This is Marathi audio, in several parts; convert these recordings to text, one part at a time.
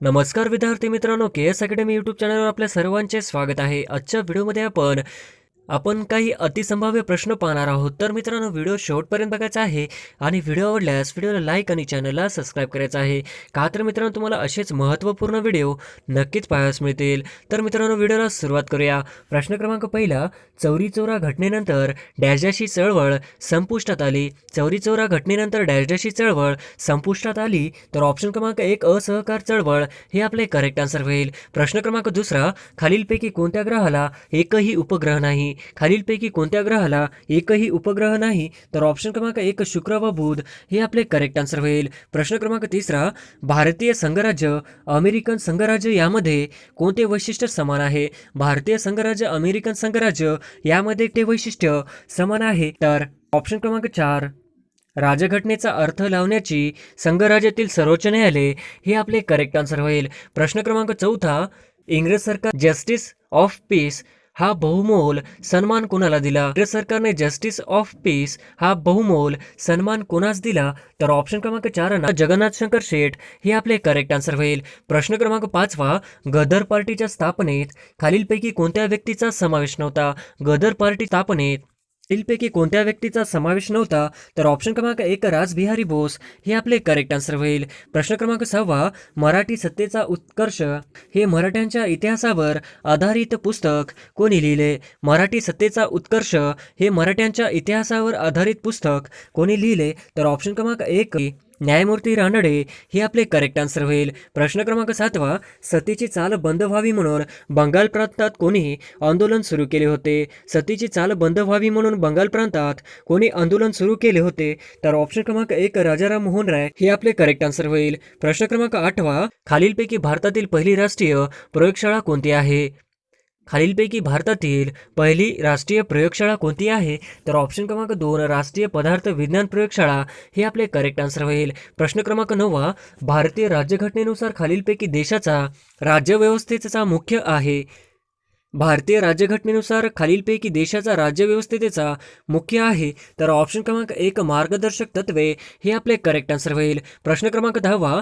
नमस्कार विद्यार्थी मित्रांनो, के एस अकॅडमी यूट्यूब चॅनलवर आपल्या सर्वांचे स्वागत आहे. आजच्या व्हिडिओमध्ये आपण काही अतिसंभाव्य प्रश्न पाहणार आहोत. तर मित्रांनो, व्हिडिओ शेवटपर्यंत बघायचा आहे आणि व्हिडिओ आवडल्यास व्हिडिओला लाईक आणि चॅनलला सबस्क्राईब करायचं आहे. का तर मित्रांनो, तुम्हाला असेच महत्त्वपूर्ण व्हिडिओ नक्कीच पाहायला मिळतील. तर मित्रांनो, व्हिडिओला सुरुवात करूया. प्रश्न क्रमांक पहिला, चौरी चौरा घटनेनंतर डॅशडॅशी चळवळ संपुष्टात आली. चौरी चौरा घटनेनंतर डॅशडॅशी चळवळ संपुष्टात आली. तर ऑप्शन क्रमांक 1 असहकार चळवळ हे आपले करेक्ट आन्सर होईल. प्रश्न क्रमांक दुसरा, खालीलपैकी कोणत्या ग्रहाला एकही उपग्रह नाही. खालीलपैकी कोणत्या ग्रहाला एकही उपग्रह नाही. तर ऑप्शन क्रमांक 1 शुक्र व बुध हे आपले करेक्ट आन्सर होईल. प्रश्न क्रमांक तिसरा, भारतीय संघराज्य अमेरिकन संघराज्य यामध्ये कोणते वैशिष्ट्य समान आहे. भारतीय संघराज्य अमेरिकन संघराज्य यामध्ये ते वैशिष्ट्य समान आहे. तर ऑप्शन क्रमांक 4 राजघटनेचा अर्थ लावण्याची संघराज्यातील सर्वोच्च न्यायालय हे आपले करेक्ट आन्सर होईल. प्रश्न क्रमांक चौथा, इंग्रज सरकार जस्टिस ऑफ पीस हा बहुमोल सन्मान कोणाला दिला. इंग्रज सरकारने जस्टिस ऑफ पीस हा बहुमोल सन्मान कोणास दिला. तर ऑप्शन क्रमांक 4 जगन्नाथ शंकर शेठ हे आपले करेक्ट आन्सर होईल. प्रश्न क्रमांक 5 गदर पार्टीच्या स्थापनेत खालीलपैकी कोणत्या व्यक्तीचा समावेश नव्हता. गदर पार्टी स्थापनेत खालीलपैकी कोणत्या व्यक्तीचा समावेश नव्हता. तर ऑप्शन क्रमांक 1 रासबिहारी बोस हे आपले करेक्ट आन्सर होईल. प्रश्न क्रमांक 6 मराठी सत्तेचा उत्कर्ष हे मराठ्यांच्या इतिहासावर आधारित पुस्तक कोणी लिहिले. मराठी सत्तेचा उत्कर्ष हे मराठ्यांच्या इतिहासावर आधारित पुस्तक कोणी लिहिले. तर ऑप्शन क्रमांक 1 न्यायमूर्ती रानडे हे आपले करेक्ट आन्सर होईल. प्रश्न क्रमांक 7 सतीची चाल बंद व्हावी म्हणून बंगाल प्रांतात कोणी आंदोलन सुरू केले होते. सतीची चाल बंद व्हावी म्हणून बंगाल प्रांतात कोणी आंदोलन सुरू केले होते. तर ऑप्शन क्रमांक 1 राजाराम मोहन राय हे आपले करेक्ट आन्सर होईल. प्रश्न क्रमांक 8 खालीलपैकी भारतातील पहिली राष्ट्रीय प्रयोगशाळा कोणती आहे. खालीलपैकी भारतातील पहिली राष्ट्रीय प्रयोगशाळा कोणती आहे. तर ऑप्शन क्रमांक 2 राष्ट्रीय पदार्थ विज्ञान प्रयोगशाळा हे आपले करेक्ट आन्सर होईल. प्रश्न क्रमांक 9 भारतीय राज्यघटनेनुसार खालीलपैकी देशाचा राज्यव्यवस्थेचा मुख्य आहे. भारतीय राज्यघटनेनुसार खालीलपैकी देशाचा राज्यव्यवस्थेचा मुख्य आहे. तर ऑप्शन क्रमांक 1 मार्गदर्शक तत्वे हे आपले करेक्ट आन्सर होईल. प्रश्न क्रमांक 10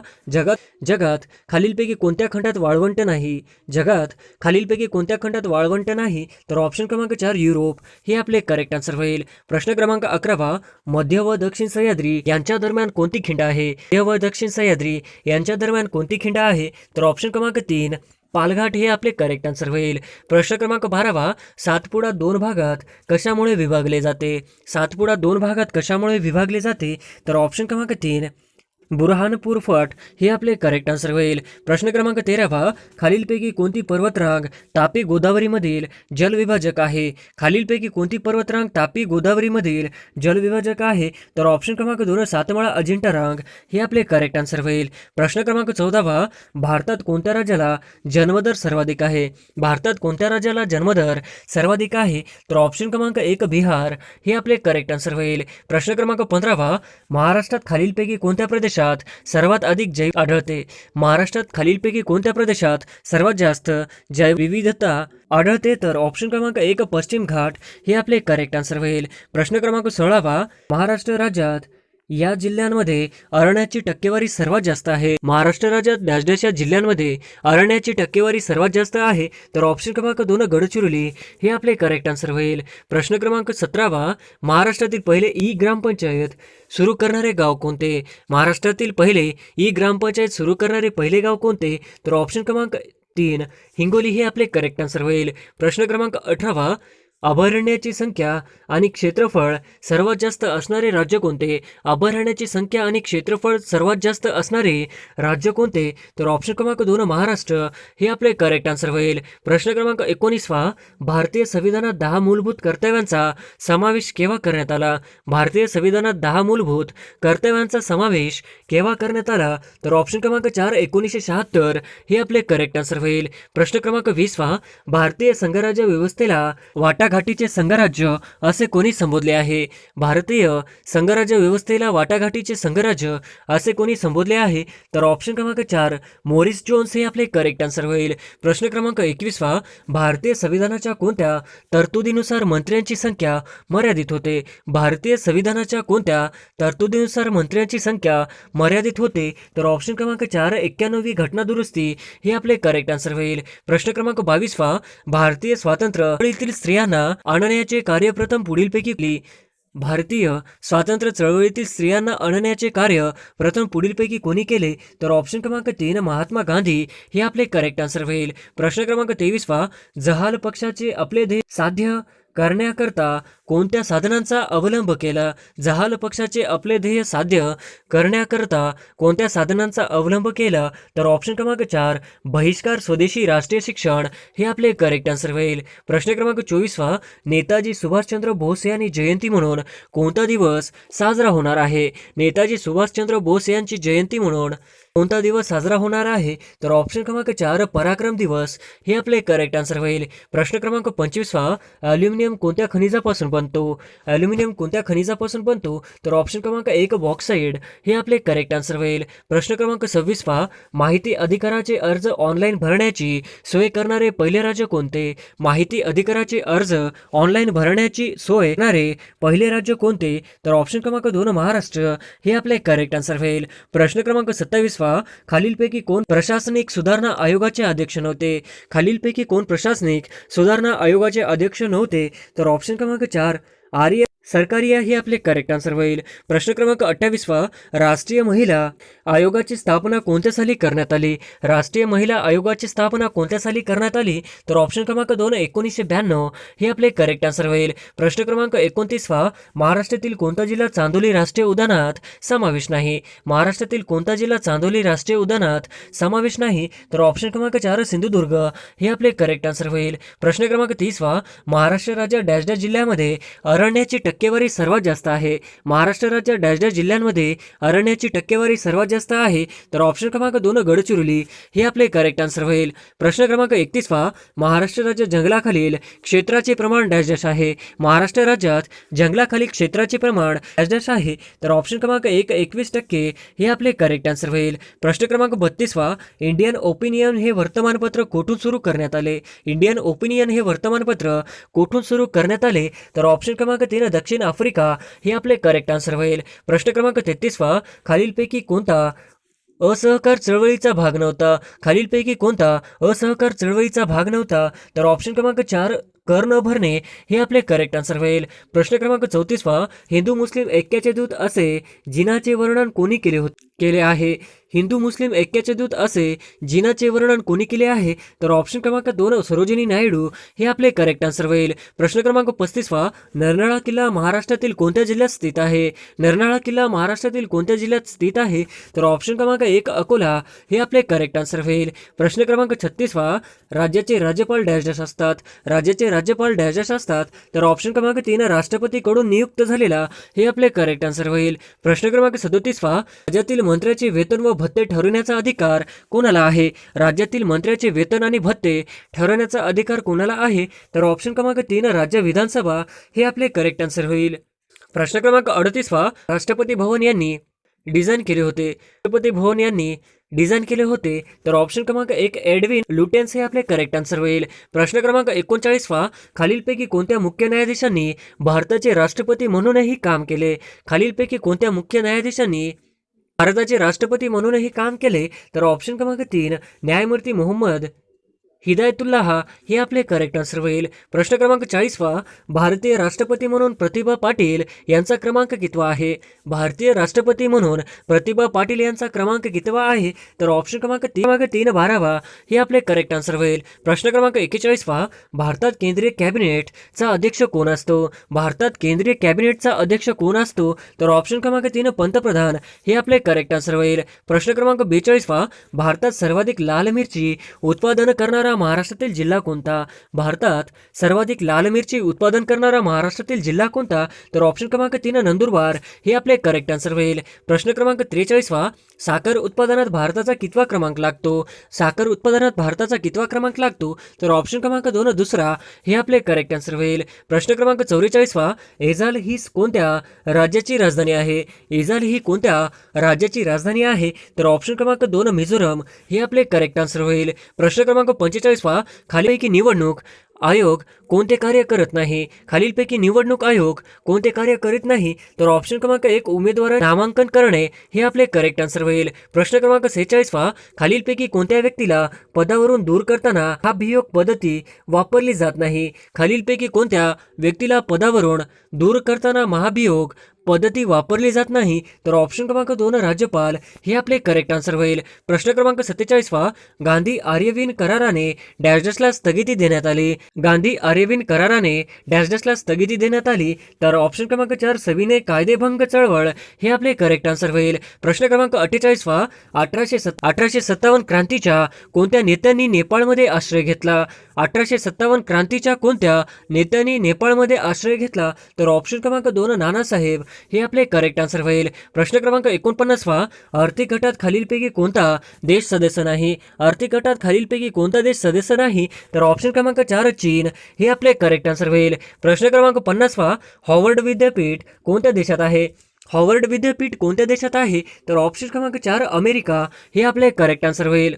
जगात खालीलपैकी कोणत्या खंडात वाळवंट नाही. जगात खालीलपैकी कोणत्या खंडात वाळवंट नाही. तर ऑप्शन क्रमांक 4 युरोप हे आपले करेक्ट आन्सर होईल. प्रश्न क्रमांक 11 मध्य व दक्षिण सह्याद्री यांच्या दरम्यान कोणती खिंड आहे. मध्य व दक्षिण सह्याद्री यांच्या दरम्यान कोणती खिंड आहे. तर ऑप्शन क्रमांक 3 पालघाट हे आपले करेक्ट आन्सर होईल. प्रश्न क्रमांक 12 सातपुडा 2 भागात कशामुळे विभागले जाते. सातपुडा 2 भागात कशामुळे विभागले जाते. तर ऑप्शन क्रमांक 3 बुरहानपूर फट हे आपले करेक्ट आन्सर होईल. प्रश्न क्रमांक 13 खालीलपैकी कोणती पर्वतरांग तापी गोदावरीमधील जलविभाजक आहे. खालीलपैकी कोणती पर्वतरांग तापी गोदावरीमधील जलविभाजक आहे. तर ऑप्शन क्रमांक 2 सातमाळा अजिंठा रांग हे आपले करेक्ट आन्सर होईल. प्रश्न क्रमांक 14 भारतात कोणत्या राज्याला जन्मदर सर्वाधिक आहे. भारतात कोणत्या राज्याला जन्मदर सर्वाधिक आहे. तर ऑप्शन क्रमांक 1 बिहार हे आपले करेक्ट आन्सर होईल. प्रश्न क्रमांक 15 महाराष्ट्रात खालीलपैकी कोणत्या प्रदेशात सर्वात अधिक जैव आढळते. महाराष्ट्रात खालीलपैकी कोणत्या प्रदेशात सर्वात जास्त जैवविविधता आढळते. तर ऑप्शन क्रमांक 1 पश्चिम घाट हे आपले करेक्ट आन्सर होईल. प्रश्न क्रमांक 16 महाराष्ट्र राज्यात या जिल्ह्यांमध्ये अरण्याची टक्केवारी सर्वात जास्त आहे. महाराष्ट्र राज्यात डॅश या जिल्ह्यांमध्ये अरण्याची टक्केवारी सर्वात जास्त आहे. तर ऑप्शन क्रमांक 2 गडचिरोली हे आपले करेक्ट आन्सर होईल. प्रश्न क्रमांक 17 महाराष्ट्रातील पहिले ई ग्रामपंचायत सुरू करणारे गाव कोणते. महाराष्ट्रातील पहिले ई ग्रामपंचायत सुरू करणारे पहिले गाव कोणते. तर ऑप्शन क्रमांक 3 हिंगोली हे आपले करेक्ट आन्सर होईल. प्रश्न क्रमांक 18 अभयारण्याची संख्या आणि क्षेत्रफळ सर्वात जास्त असणारे राज्य कोणते. अभयारण्याची संख्या आणि क्षेत्रफळ सर्वात जास्त असणारे राज्य कोणते. तर ऑप्शन क्रमांक 2 महाराष्ट्र हे आपले करेक्ट आन्सर होईल. प्रश्न क्रमांक 19 भारतीय संविधानात 10 मूलभूत कर्तव्यांचा समावेश केव्हा करण्यात आला. भारतीय संविधानात 10 मूलभूत कर्तव्यांचा समावेश केव्हा करण्यात आला. तर ऑप्शन क्रमांक 4 1976 हे आपले करेक्ट आन्सर होईल. प्रश्न क्रमांक 20 भारतीय संघराज्य व्यवस्थेला वाटा वाटाघाटीचे संघराज्य असे कोणी संबोधले आहे? भारतीय संघराज्य व्यवस्थेला वाटाघाटीचे संघराज्य असे कोणी संबोधले आहे? तर ऑप्शन क्रमांक 4 मोरिस जोन्स हे आपले करेक्ट आन्सर होईल. प्रश्न क्रमांक 21 भारतीय संविधानाच्या कोणत्या तरतुदीनुसार मंत्र्यांची संख्या मर्यादित होते? भारतीय संविधानाच्या कोणत्या तरतुदीनुसार मंत्र्यांची संख्या मर्यादित होते? तर ऑप्शन क्रमांक 4 91वी घटना दुरुस्ती हे आपले करेक्ट आन्सर होईल. प्रश्न क्रमांक 22 भारतीय स्वातंत्र्य चळवळीतील स्त्रियांना आणण्याचे कार्य प्रथम पुढीलपैकी भारतीय स्वातंत्र्य चळवळीतील स्त्रियांना आणण्याचे कार्य प्रथम पुढीलपैकी कोणी केले? तर ऑप्शन क्रमांक 3 महात्मा गांधी हे आपले करेक्ट आन्सर होईल. प्रश्न क्रमांक 23 जहाल पक्षाचे आपले ध्येय साध्य करण्याकरता कोणत्या साधनांचा अवलंब केला? जहाल पक्षाचे आपले ध्येय साध्य करण्याकरता कोणत्या साधनांचा अवलंब केला? तर ऑप्शन क्रमांक 4 बहिष्कार स्वदेशी राष्ट्रीय शिक्षण हे आपले करेक्ट आन्सर होईल. प्रश्न क्रमांक 24 नेताजी सुभाषचंद्र बोस यांनी जयंती म्हणून कोणता दिवस साजरा होणार आहे? नेताजी सुभाषचंद्र बोस यांची जयंती म्हणून कोणता दिवस साजरा होणार आहे? तर ऑप्शन क्रमांक 4 पराक्रम दिवस हे आपले करेक्ट आन्सर होईल. प्रश्न क्रमांक 25 ॲल्युमिनियम कोणत्या खनिजापासून बनतो? ॲल्युमिनियम कोणत्या खनिजापासून बनतो? तर ऑप्शन क्रमांक 1 बॉक्साईड हे आपले करेक्ट आन्सर होईल. प्रश्न क्रमांक 26 माहिती अधिकाराचे अर्ज ऑनलाईन भरण्याची सोय करणारे पहिले राज्य कोणते? माहिती अधिकाराचे अर्ज ऑनलाईन भरण्याची सोय करणारे पहिले राज्य कोणते? तर ऑप्शन क्रमांक 2 महाराष्ट्र हे आपले करेक्ट आन्सर होईल. प्रश्न क्रमांक 27 खालीलपैकी कोण प्रशासनिक सुधारणा आयोगाचे अध्यक्ष नव्हते? खालीलपैकी कोण प्रशासनिक सुधारणा आयोगाचे अध्यक्ष नव्हते? तर ऑप्शन क्रमांक 4 आर्य सरकारिया हे आपले करेक्ट आन्सर होईल. प्रश्न क्रमांक 28 राष्ट्रीय महिला आयोगाची स्थापना कोणत्या साली करण्यात आली? राष्ट्रीय महिला आयोगाची स्थापना कोणत्या साली करण्यात आली? तर ऑप्शन क्रमांक 2 1992 हे आपले करेक्ट आन्सर होईल. प्रश्न क्रमांक 29 महाराष्ट्रातील कोणता जिल्हा चांदोली राष्ट्रीय उद्यानात समावेश नाही? महाराष्ट्रातील कोणता जिल्हा चांदोली राष्ट्रीय उद्यानात समावेश नाही? तर ऑप्शन क्रमांक 4 सिंधुदुर्ग हे आपले करेक्ट आन्सर होईल. प्रश्न क्रमांक 30 महाराष्ट्र राज्य डॅश डॅश जिल्ह्यामध्ये अरण्याची टक्केवारी सर्वात जास्त आहे? महाराष्ट्र राज्य डॅश डॅश जिल्ह्यांमध्ये अरण्याची टक्केवारी सर्वात जास्त आहे? तर ऑप्शन क्रमांक 2 गडचिरोली हे आपले करेक्ट आन्सर होईल. प्रश्न क्रमांक 31 महाराष्ट्र राज्य जंगलाखालील क्षेत्राचे प्रमाण डॅश डॅश आहे? महाराष्ट्र राज्यात जंगलाखालील क्षेत्राचे प्रमाण डॅश डॅश आहे? तर ऑप्शन क्रमांक 1 21% हे आपले करेक्ट आन्सर होईल. प्रश्न क्रमांक 32 इंडियन ओपिनियन हे वर्तमानपत्र कोठून सुरू करण्यात आले? इंडियन ओपिनियन हे वर्तमानपत्र कोठून सुरू करण्यात आले? तर ऑप्शन क्रमांक 3 दक्षिण आफ्रिका हे आपले करेक्ट आन्सर होईल. प्रश्न क्रमांक 33 खालीलपैकी कोणता असहकार चळवळीचा भाग नव्हता? खालीलपैकी कोणता असहकार चळवळीचा भाग नव्हता? तर ऑप्शन क्रमांक 4 कर न भरणे हे आपले करेक्ट आन्सर होईल. प्रश्न क्रमांक 34 हिंदू मुस्लिम ऐक्याचे दूत असे जिनाचे वर्णन कोणी केले आहे? हिंदू मुस्लिम ऐक्याचे दूत असे जिनाचे वर्णन कोणी केले आहे? तर ऑप्शन क्रमांक 2 सरोजिनी नायडू हे आपले करेक्ट आन्सर होईल. प्रश्न क्रमांक 35 नरनाळा किल्ला महाराष्ट्रातील कोणत्या जिल्ह्यात स्थित आहे? नरनाळा किल्ला महाराष्ट्रातील कोणत्या जिल्ह्यात स्थित आहे? तर ऑप्शन क्रमांक 1 अकोला हे आपले करेक्ट आन्सर होईल. प्रश्न क्रमांक 36 राज्याचे राज्यपाल डॅश डॅश असतात? राज्याचे राज्यपाल डॅश डॅश असतात? तर ऑप्शन क्रमांक 3 राष्ट्रपतीकडून नियुक्त झालेला हे आपले करेक्ट आन्सर होईल. प्रश्न क्रमांक 37 राज्यातील मंत्र्याचे वेतन व भत्ते ठरवण्याचा अधिकार कोणाला आहे? राज्यातील मंत्र्याचे वेतन आणि भत्ते ठरवण्याचा अधिकार कोणाला आहे? तर ऑप्शन क्रमांक 3 राज्य विधानसभा हे आपले करेक्ट आन्सर होईल. प्रश्न क्रमांक 38 राष्ट्रपती भवन यांनी डिझाईन केले होते? राष्ट्रपती भवन यांनी डिझाईन केले होते? तर ऑप्शन क्रमांक 1 एडविन लुटेन्स हे आपले करेक्ट आन्सर होईल. प्रश्न क्रमांक 39 खालीलपैकी कोणत्या मुख्य न्यायाधीशांनी भारताचे राष्ट्रपती म्हणूनही काम केले? खालीलपैकी कोणत्या मुख्य न्यायाधीशांनी भारताचे राष्ट्रपती म्हणूनही काम केले? तर ऑप्शन क्रमांक 3 न्यायमूर्ती मोहम्मद हिदायतुल्लाह हे आपले करेक्ट आन्सर होईल. प्रश्न क्रमांक 40 भारतीय राष्ट्रपती म्हणून प्रतिभा पाटील यांचा क्रमांक कितवा आहे? भारतीय राष्ट्रपती म्हणून प्रतिभा पाटील यांचा क्रमांक कितवा आहे? तर ऑप्शन क्रमांक 3 12 हे आपले करेक्ट आन्सर होईल. प्रश्न क्रमांक 41 भारतात केंद्रीय कॅबिनेटचा अध्यक्ष कोण असतो? भारतात केंद्रीय कॅबिनेटचा अध्यक्ष कोण असतो? तर ऑप्शन क्रमांक 3 पंतप्रधान हे आपले करेक्ट आन्सर होईल. प्रश्न क्रमांक 42 भारतात सर्वाधिक लाल मिरची उत्पादन करणारा करणारा महाराष्ट्रातील जिल्हा कोणता? भारतात सर्वाधिक लाल मिरची उत्पादन करणारा महाराष्ट्रातील जिल्हा कोणता? तर ऑप्शन क्रमांक 3 नंदुरबार हे आपले करेक्ट आन्सर होईल. प्रश्न क्रमांक 43 साखर उत्पादनात भारताचा कितवा क्रमांक लागतो? साखर उत्पादनात भारताचा कितवा क्रमांक लागतो? तर ऑप्शन क्रमांक 2 दुसरा हे आपले करेक्ट आन्सर होईल. प्रश्न क्रमांक 44 ऐझाल ही कोणत्या राज्याची राजधानी आहे? ऐझाल ही कोणत्या राज्याची राजधानी आहे? तर ऑप्शन क्रमांक 2 मिझोरम हे आपले करेक्ट आन्सर होईल. प्रश्न क्रमांक 45 खालीलपैकी निवडणूक आयोग कोणते कार्य करत नाही? खालीलपैकी निवडणूक आयोग कोणते कार्य करीत नाही? तर ऑप्शन क्रमांक 1 उमेदवार नामांकन करणे हे आपले करेक्ट आन्सर होईल. प्रश्न क्रमांक 46 खालीलपैकी कोणत्या व्यक्तीला पदावरून दूर करताना महाभियोग पद्धती वापरली जात नाही? खालीलपैकी कोणत्या व्यक्तीला पदावरून दूर करताना महाभियोग पद्धती वापरली जात नाही? तर ऑप्शन क्रमांक 2 राज्यपाल हे आपले करेक्ट आन्सर होईल. प्रश्न क्रमांक 47 गांधी आर्यविन कराराने डॅशला स्थगिती देण्यात आली. गांधी आर्यविन कराराने डॅशला स्थगिती देण्यात आली. तर ऑप्शन क्रमांक 4 सविनय कायदेभंग चळवळ हे आपले करेक्ट आन्सर होईल. प्रश्न क्रमांक 48 1857 क्रांतीच्या कोणत्या नेत्यांनी नेपाळमध्ये आश्रय घेतला? 1857 क्रांतीच्या कोणत्या नेत्यांनी नेपाळमध्ये आश्रय घेतला? तर ऑप्शन क्रमांक 2 नानासाहेब हे आपले करेक्ट आन्सर होईल. प्रश्न क्रमांक 49 आर्थिक गटात खालीलपैकी कोणता देश सदस्य नाही? आर्थिक गटात खालीलपैकी कोणता देश सदस्य नाही? तर ऑप्शन क्रमांक 4 चीन हे आपले करेक्ट आन्सर होईल. प्रश्न क्रमांक 50 हॉवर्ड विद्यापीठ कोणत्या देशात आहे? हॉवर्ड विद्यापीठ कोणत्या देशात आहे? तर ऑप्शन क्रमांक 4 अमेरिका हे आपले करेक्ट आन्सर होईल.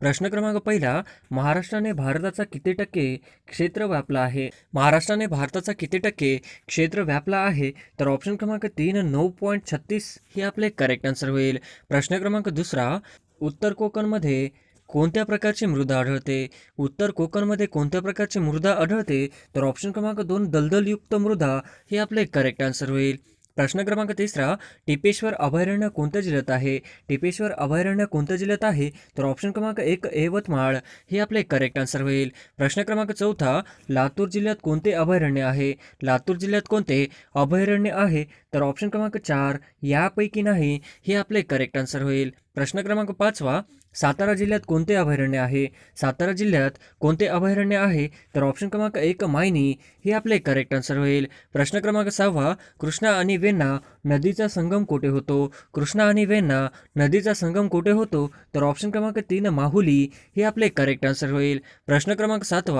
प्रश्न क्रमांक 1 महाराष्ट्राने भारताचा किती टक्के क्षेत्र व्यापला आहे? महाराष्ट्राने भारताचा किती टक्के क्षेत्र व्यापला आहे? तर ऑप्शन क्रमांक 3 9.36 हे आपले करेक्ट आन्सर होईल. प्रश्न क्रमांक 2 उत्तर कोकणमध्ये कोणत्या प्रकारची मृदा आढळते? उत्तर कोकणमध्ये कोणत्या प्रकारची मृदा आढळते? तर ऑप्शन क्रमांक 2 दलदलयुक्त मृदा हे आपले करेक्ट आन्सर होईल. प्रश्न क्रमांक 3 टिपेश्वर अभयारण्य कोणत्या जिल्ह्यात आहे? टिपेश्वर अभयारण्य कोणत्या जिल्ह्यात आहे? तर ऑप्शन क्रमांक 1 यवतमाळ हे आपले करेक्ट आन्सर होईल. प्रश्न क्रमांक 4 लातूर जिल्ह्यात कोणते अभयारण्य आहे? लातूर जिल्ह्यात कोणते अभयारण्य आहे? तर ऑप्शन क्रमांक 4 यापैकी नाही हे आपले करेक्ट आन्सर होईल. प्रश्न क्रमांक 5 सातारा जिल्ह्यात कोणते अभयारण्य आहे? सातारा जिल्ह्यात कोणते अभयारण्य आहे? तर ऑप्शन क्रमांक 1 मायनी हे आपले करेक्ट आन्सर होईल. प्रश्न क्रमांक 6 कृष्णा आणि वेण्णा नदीचा संगम कोठे होतो? कृष्णा आणि वेण्णा नदीचा संगम कोठे होतो? तर ऑप्शन क्रमांक 3 माहुली हे आपले करेक्ट आन्सर होईल. प्रश्न क्रमांक 7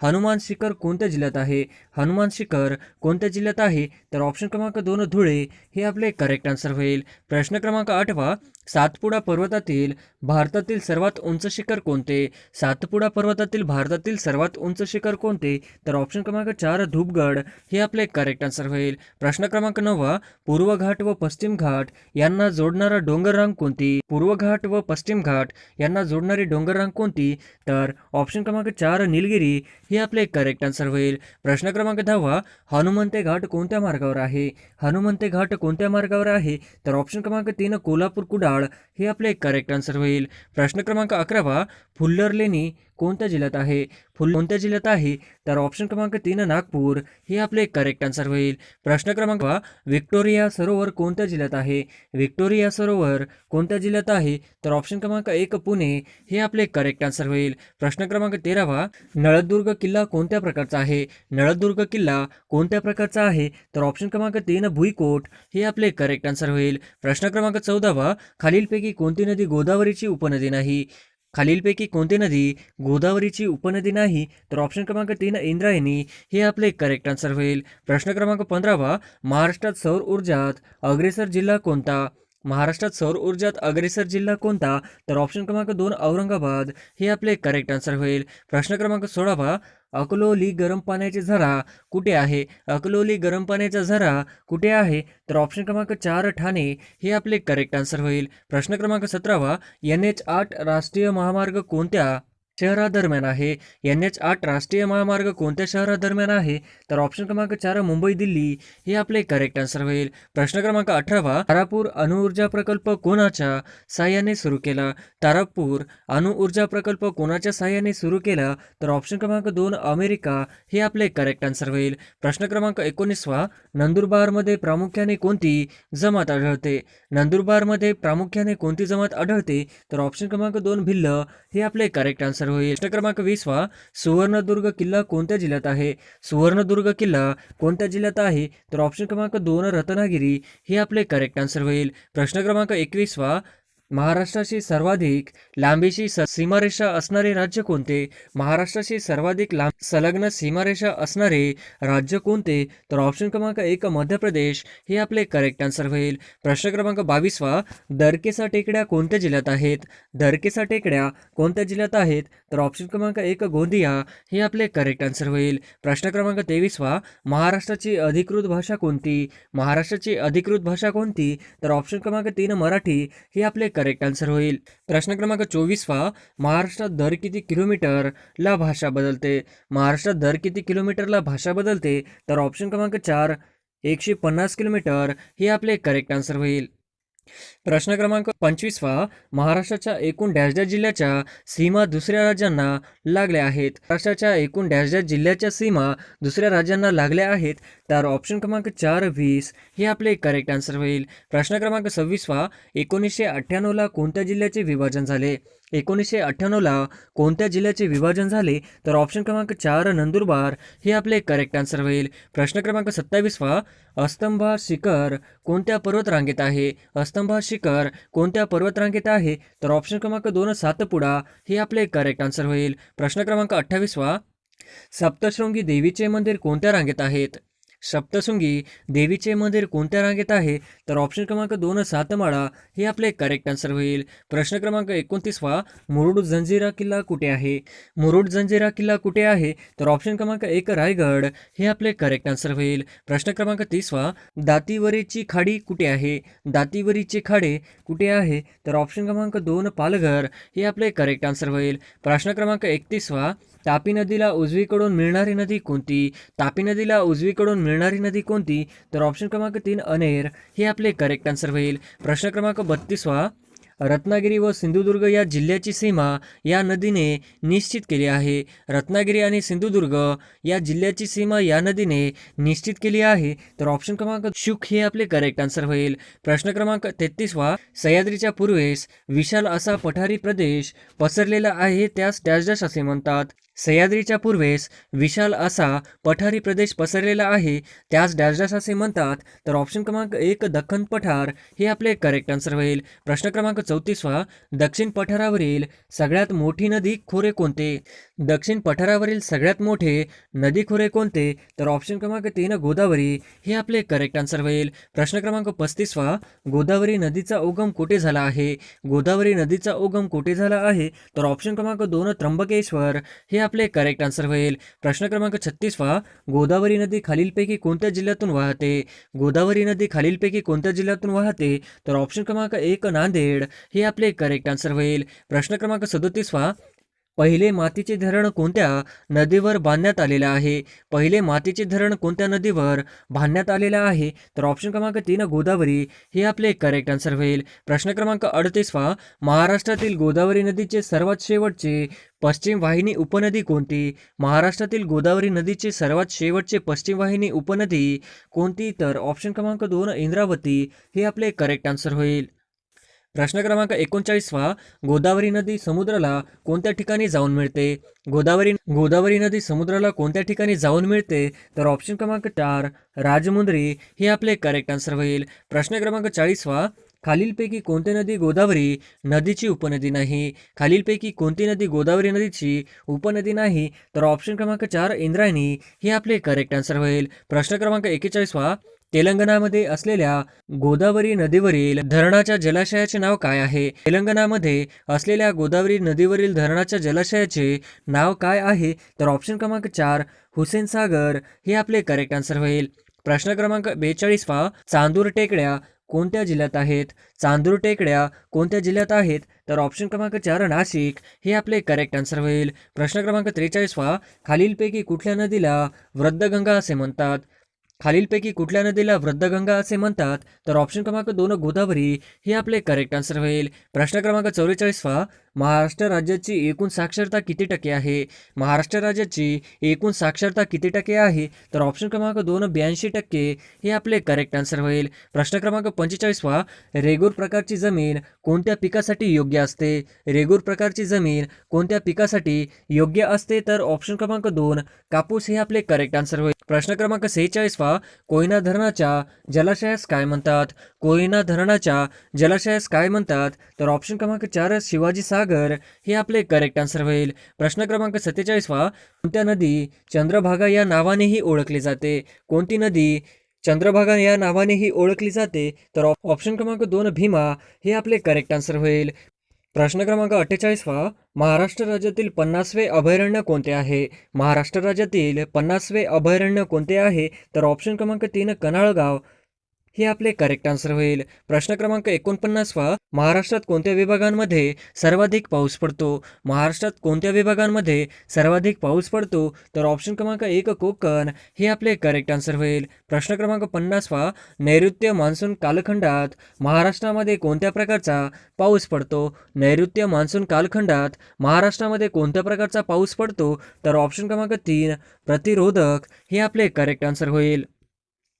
हनुमान शिखर कोणत्या जिल्ह्यात आहे? हनुमान शिखर कोणत्या जिल्ह्यात आहे? तर ऑप्शन क्रमांक 2 धुळे हे आपले करेक्ट आन्सर होईल. प्रश्न क्रमांक 8 सातपुडा पर्वतातील भारतातील सर्वात उंच शिखर कोणते? सातपुडा पर्वतातील भारतातील सर्वात उंच शिखर कोणते? तर ऑप्शन क्रमांक 4 धूपगड हे आपले करेक्ट आन्सर होईल. प्रश्न क्रमांक 9 पूर्व घाट व पश्चिम घाट यांना जोडणारा डोंगररांग कोणती? पूर्व घाट व पश्चिम घाट यांना जोडणारी डोंगररांग कोणती? तर ऑप्शन क्रमांक 4 निलगिरी हे आपले करेक्ट आन्सर होईल. प्रश्न क्रमांक 10 हनुमंते घाट कोणत्या मार्गावर आहे? हनुमंते घाट कोणत्या मार्गावर आहे? तर ऑप्शन क्रमांक 3 कोल्हापूर कुडाळ हे आपले करेक्ट आन्सर होईल. प्रश्न क्रमांक 11 फुल्लर लेणी कोणत्या जिल्ह्यात आहे? कोणत्या जिल्ह्यात आहे? तर ऑप्शन क्रमांक 3 नागपूर हे आपले करेक्ट आन्सर होईल. प्रश्न क्रमांक व्हिक्टोरिया सरोवर कोणत्या जिल्ह्यात आहे? व्हिक्टोरिया सरोवर कोणत्या जिल्ह्यात आहे? तर ऑप्शन क्रमांक 1 पुणे हे आपले करेक्ट आन्सर होईल. प्रश्न क्रमांक 13 नळदुर्ग किल्ला कोणत्या प्रकारचा आहे? नळदुर्ग किल्ला कोणत्या प्रकारचा आहे? तर ऑप्शन क्रमांक 3 भुईकोट हे आपले करेक्ट आन्सर होईल. प्रश्न क्रमांक 14 खालीलपैकी कोणती नदी गोदावरीची उपनदी नाही? खालीलपैकी कोणती नदी गोदावरीची उपनदी नाही? तर ऑप्शन क्रमांक 3 इंद्रायणी हे आपले करेक्ट आन्सर होईल. प्रश्न क्रमांक 15 महाराष्ट्रात सौर ऊर्जात अग्रेसर जिल्हा कोणता? महाराष्ट्रात सौर ऊर्जात अग्रेसर जिल्हा कोणता? तर ऑप्शन क्रमांक 2 औरंगाबाद हे आपले करेक्ट आन्सर होईल. प्रश्न क्रमांक 16 अकलोली गरम पाण्याची झरा कुठे आहे? अकलोली गरम पाण्याचा झरा कुठे आहे? तर ऑप्शन क्रमांक 4 ठाणे हे आपले करेक्ट आन्सर होईल. प्रश्न क्रमांक 17 NH8 राष्ट्रीय महामार्ग कोणत्या शहरादरम्यान आहे? NH8 राष्ट्रीय महामार्ग कोणत्या शहरादरम्यान आहे? तर ऑप्शन क्रमांक 4 मुंबई दिल्ली हे आपले करेक्ट आन्सर होईल. प्रश्न क्रमांक 18 तारापूर अणुऊर्जा प्रकल्प कोणाच्या साहाय्याने सुरू केला? तारापूर अणुऊर्जा प्रकल्प कोणाच्या साहाय्याने सुरू केला? तर ऑप्शन क्रमांक 2 अमेरिका हे आपले करेक्ट आन्सर होईल. प्रश्न क्रमांक 19 नंदुरबारमध्ये प्रामुख्याने कोणती जमात आढळते? नंदुरबारमध्ये प्रामुख्याने कोणती जमात आढळते? तर ऑप्शन क्रमांक 2 भिल्ल हे आपले करेक्ट आन्सर आन्सर होईल. प्रश्न क्रमांक 20 सुवर्णदुर्ग किल्ला कोणत्या जिल्ह्यात आहे? सुवर्णदुर्ग किल्ला कोणत्या जिल्ह्यात आहे? तर ऑप्शन क्रमांक 2 रत्नागिरी हे आपले करेक्ट आन्सर होईल. प्रश्न क्रमांक 21 महाराष्ट्राची सर्वाधिक लांबीची सीमारेषा असणारे राज्य कोणते? महाराष्ट्राची सर्वाधिक लांब संलग्न सीमारेषा असणारे राज्य कोणते? तर ऑप्शन क्रमांक 1 मध्य प्रदेश हे आपले करेक्ट आन्सर होईल. प्रश्न क्रमांक 22 दरकेसा टेकड्या कोणत्या जिल्ह्यात आहेत? दरकेसा टेकड्या कोणत्या जिल्ह्यात आहेत? तर ऑप्शन क्रमांक 1 गोंदिया हे आपले करेक्ट आन्सर होईल. प्रश्न क्रमांक 23 महाराष्ट्राची अधिकृत भाषा कोणती? महाराष्ट्राची अधिकृत भाषा कोणती? तर ऑप्शन क्रमांक 3 मराठी हे आपले करेक्ट आन्सर होईल. प्रश्न क्रमांक 24 महाराष्ट्रात दर किती किलोमीटरला भाषा बदलते? महाराष्ट्रात दर किती किलोमीटरला भाषा बदलते? तर ऑप्शन क्रमांक 4 150 किलोमीटर हे आपले करेक्ट आन्सर होईल. प्रश्न क्रमांक 25 महाराष्ट्राच्या एकूण डॅश डॅश जिल्ह्याच्या सीमा दुसऱ्या राज्यांना लागल्या आहेत. महाराष्ट्राच्या एकूण डॅश डॅश जिल्ह्याच्या सीमा दुसऱ्या राज्यांना लागल्या आहेत. तर ऑप्शन क्रमांक 4 20 हे आपले करेक्ट आन्सर होईल. प्रश्न क्रमांक 26 1998ला कोणत्या जिल्ह्याचे विभाजन झाले? 1998ला कोणत्या जिल्ह्याचे विभाजन झाले? तर ऑप्शन क्रमांक 4 नंदुरबार हे आपले करेक्ट आन्सर होईल. प्रश्न क्रमांक 27 अस्तंभा शिखर कोणत्या पर्वतरांगेत आहे? अस्तंभा शिखर कोणत्या पर्वतरांगेत आहे? तर ऑप्शन क्रमांक 2 सातपुडा हे आपले करेक्ट आन्सर होईल. प्रश्न क्रमांक 28 सप्तशृंगी देवीचे मंदिर कोणत्या रांगेत आहेत? सप्तशृंगी देवीचे मंदिर कोणत्या रांगेत आहे? तर ऑप्शन क्रमांक 2 सातमाळा हे आपले करेक्ट आन्सर होईल. प्रश्न क्रमांक 29 मुरुड जंजिरा किल्ला कुठे आहे? मुरुड जंजिरा किल्ला कुठे आहे? तर ऑप्शन क्रमांक 1 रायगड हे आपले करेक्ट आन्सर होईल. प्रश्न क्रमांक 30 दातीवरीची खाडी कुठे आहे? दातीवरीची खाडे कुठे आहे? तर ऑप्शन क्रमांक 2 पालघर हे आपले करेक्ट आन्सर होईल. प्रश्न क्रमांक 31 तापी नदीला उजवीकडून मिळणारी नदी कोणती? तापी नदीला उजवीकडून मिळणारी नदी कोणती? तर ऑप्शन क्रमांक 3 अनेर हे आपले करेक्ट आन्सर होईल. प्रश्न क्रमांक 32 रत्नागिरी व सिंधुदुर्ग या जिल्ह्याची सीमा या नदीने निश्चित केली आहे. रत्नागिरी आणि सिंधुदुर्ग या जिल्ह्याची सीमा या नदीने निश्चित केली आहे. तर ऑप्शन क्रमांक शुक हे आपले करेक्ट आन्सर होईल. प्रश्न क्रमांक 33 सह्याद्रीच्या पूर्वेस विशाल असा पठारी प्रदेश पसरलेला आहे त्यास डॅश डॅश असे म्हणतात. सह्याद्रीच्या पूर्वेस विशाल असा पठारी प्रदेश पसरलेला आहे त्यास डॅश डॅश असे म्हणतात. तर ऑप्शन क्रमांक 1 दख्खन पठार हे आपले करेक्ट आन्सर होईल. प्रश्न क्रमांक 34 दक्षिण पठारावरील सगळ्यात मोठी नदी खोरे कोणते? दक्षिण पठारावरील सगळ्यात मोठे नदी खोरे कोणते? तर ऑप्शन क्रमांक 3 गोदावरी हे आपले करेक्ट आन्सर होईल. प्रश्न क्रमांक 35 गोदावरी नदीचा उगम कुठे झाला आहे? गोदावरी नदीचा उगम कुठे झाला आहे? तर ऑप्शन क्रमांक 2 त्र्यंबकेश्वर हे आपले करेक्ट आन्सर होईल. प्रश्न क्रमांक 36 गोदावरी नदी खालीलपैकी कोणत्या जिल्ह्यातून वाहते? गोदावरी नदी खालीलपैकी कोणत्या जिल्ह्यातून वाहते? तर ऑप्शन क्रमांक 1 नांदेड हे आपले करेक्ट आन्सर होईल. प्रश्न क्रमांक 37 पहिले मातीचे धरण कोणत्या नदीवर बांधण्यात आलेले आहे? पहिले मातीचे धरण कोणत्या नदीवर बांधण्यात आलेले आहे? तर ऑप्शन क्रमांक 3 गोदावरी हे आपले करेक्ट आन्सर होईल. प्रश्न क्रमांक 38 महाराष्ट्रातील गोदावरी नदीचे सर्वात शेवटचे पश्चिम वाहिनी उपनदी कोणती? महाराष्ट्रातील गोदावरी नदीचे सर्वात शेवटचे पश्चिम वाहिनी उपनदी कोणती? तर ऑप्शन क्रमांक 2 इंद्रावती हे आपले करेक्ट आन्सर होईल. प्रश्न क्रमांक 39 गोदावरी नदी समुद्राला कोणत्या ठिकाणी जाऊन मिळते? गोदावरी नदी समुद्राला कोणत्या ठिकाणी जाऊन मिळते? तर ऑप्शन क्रमांक 4 राजमुंद्री हे आपले करेक्ट आन्सर होईल. प्रश्न क्रमांक 40 खालीलपैकी कोणती नदी गोदावरी नदीची उपनदी नाही? खालीलपैकी कोणती नदी गोदावरी नदीची उपनदी नाही? तर ऑप्शन क्रमांक 4 इंद्रायणी हे आपले करेक्ट आन्सर होईल. प्रश्न क्रमांक 41 तेलंगणामध्ये असलेल्या गोदावरी नदीवरील धरणाच्या जलाशयाचे नाव काय आहे? तेलंगणामध्ये असलेल्या गोदावरी नदीवरील धरणाच्या जलाशयाचे नाव काय आहे? तर ऑप्शन क्रमांक 4 हुसेन सागर हे आपले करेक्ट आन्सर होईल. प्रश्न क्रमांक 42 चांदूर टेकड्या कोणत्या जिल्ह्यात आहेत? चांदूर टेकड्या कोणत्या जिल्ह्यात आहेत? तर ऑप्शन क्रमांक 4 नाशिक हे आपले करेक्ट आन्सर होईल. प्रश्न क्रमांक 43 खालीलपैकी कुठल्या नदीला वृद्धगंगा असे म्हणतात? खालीलपैकी कुठल्या नदीला वृद्धगंगा असे म्हणतात? तर ऑप्शन क्रमांक 2 गोदावरी हे आपले करेक्ट आन्सर होईल. प्रश्न क्रमांक 44 महाराष्ट्र राज्याची एकूण साक्षरता किती टक्के आहे? महाराष्ट्र राज्याची एकूण साक्षरता किती टक्के आहे? तर ऑप्शन क्रमांक 2 82% हे आपले करेक्ट आन्सर होईल. प्रश्न क्रमांक 45वा, रेगूर प्रकारची जमीन कोणत्या पिकासाठी योग्य असते? रेगूर प्रकारची जमीन कोणत्या पिकासाठी योग्य असते? तर ऑप्शन क्रमांक 2 कापूस हे आपले करेक्ट आन्सर होईल. प्रश्न क्रमांक 46वा, कोयना धरणाच्या जलाशयास काय म्हणतात? कोयना धरणाच्या जलाशयास काय म्हणतात? तर ऑप्शन क्रमांक 4 शिवाजी सागर हे आपले करेक्ट आन्सर होईल. प्रश्न क्रमांक 47वा, कोणत्या नदी चंद्रभागा या नावानेही ओळखली जाते? कोणती नदी चंद्रभागा या नावानेही ओळखली जाते? तर ऑप्शन क्रमांक 2 भीमा हे आपले करेक्ट आन्सर होईल. प्रश्न क्रमांक 48वा, महाराष्ट्र राज्यातील 50वे अभयारण्य कोणते आहे? महाराष्ट्र राज्यातील 50वे अभयारण्य कोणते आहे? तर ऑप्शन क्रमांक 3 कनाळगाव हे आपले करेक्ट आन्सर होईल. प्रश्न क्रमांक 49वा, महाराष्ट्रात कोणत्या विभागांमध्ये सर्वाधिक पाऊस पडतो? महाराष्ट्रात कोणत्या विभागांमध्ये सर्वाधिक पाऊस पडतो? तर ऑप्शन क्रमांक 1 कोकण हे आपले करेक्ट आन्सर होईल. प्रश्न क्रमांक 50वा, नैऋत्य मान्सून कालखंडात महाराष्ट्रामध्ये कोणत्या प्रकारचा पाऊस पडतो? नैऋत्य मान्सून कालखंडात महाराष्ट्रामध्ये कोणत्या प्रकारचा पाऊस पडतो? तर ऑप्शन क्रमांक 3 प्रतिरोधक हे आपले करेक्ट आन्सर होईल.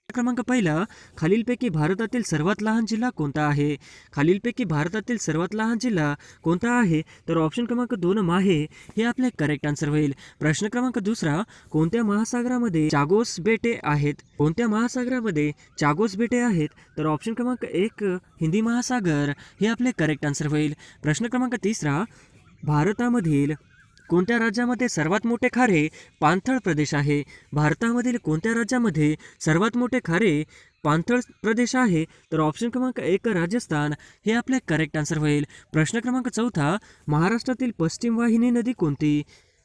क्रमांक पहिला, खालीलपैकी भारतातील सर्वात लहान जिल्हा कोणता आहे? खालीलपैकी भारतातील सर्वात लहान जिल्हा कोणता आहे? तर ऑप्शन क्रमांक 2 माहे हे आपले करेक्ट आन्सर होईल. प्रश्न क्रमांक दुसरा, कोणत्या महासागरामध्ये चागोस बेटे आहेत? कोणत्या महासागरामध्ये चागोस बेटे आहेत? तर ऑप्शन क्रमांक 1 हिंदी महासागर हे आपले करेक्ट आन्सर होईल. प्रश्न क्रमांक तिसरा, भारतामधील कोणत्या राज्यामध्ये सर्वात मोठे खारे पाणथळ प्रदेश आहे? भारतामधील कोणत्या राज्यामध्ये सर्वात मोठे खारे पाणथळ प्रदेश आहे? तर ऑप्शन क्रमांक 1 राजस्थान हे आपले करेक्ट आन्सर होईल. प्रश्न क्रमांक चौथा, महाराष्ट्रातील पश्चिम वाहिनी नदी कोणती?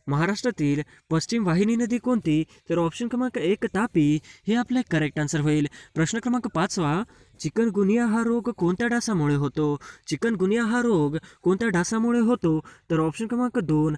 महाराष्ट्रातील पश्चिम वाहिनी नदी कोणती? तर ऑप्शन क्रमांक 1 तापी हे आपले करेक्ट आन्सर होईल. प्रश्न क्रमांक 5वा, चिकनगुनिया हा रोग कोणत्या डासामुळे होतो? चिकनगुनिया हा रोग कोणत्या डासामुळे होतो? तर ऑप्शन क्रमांक 2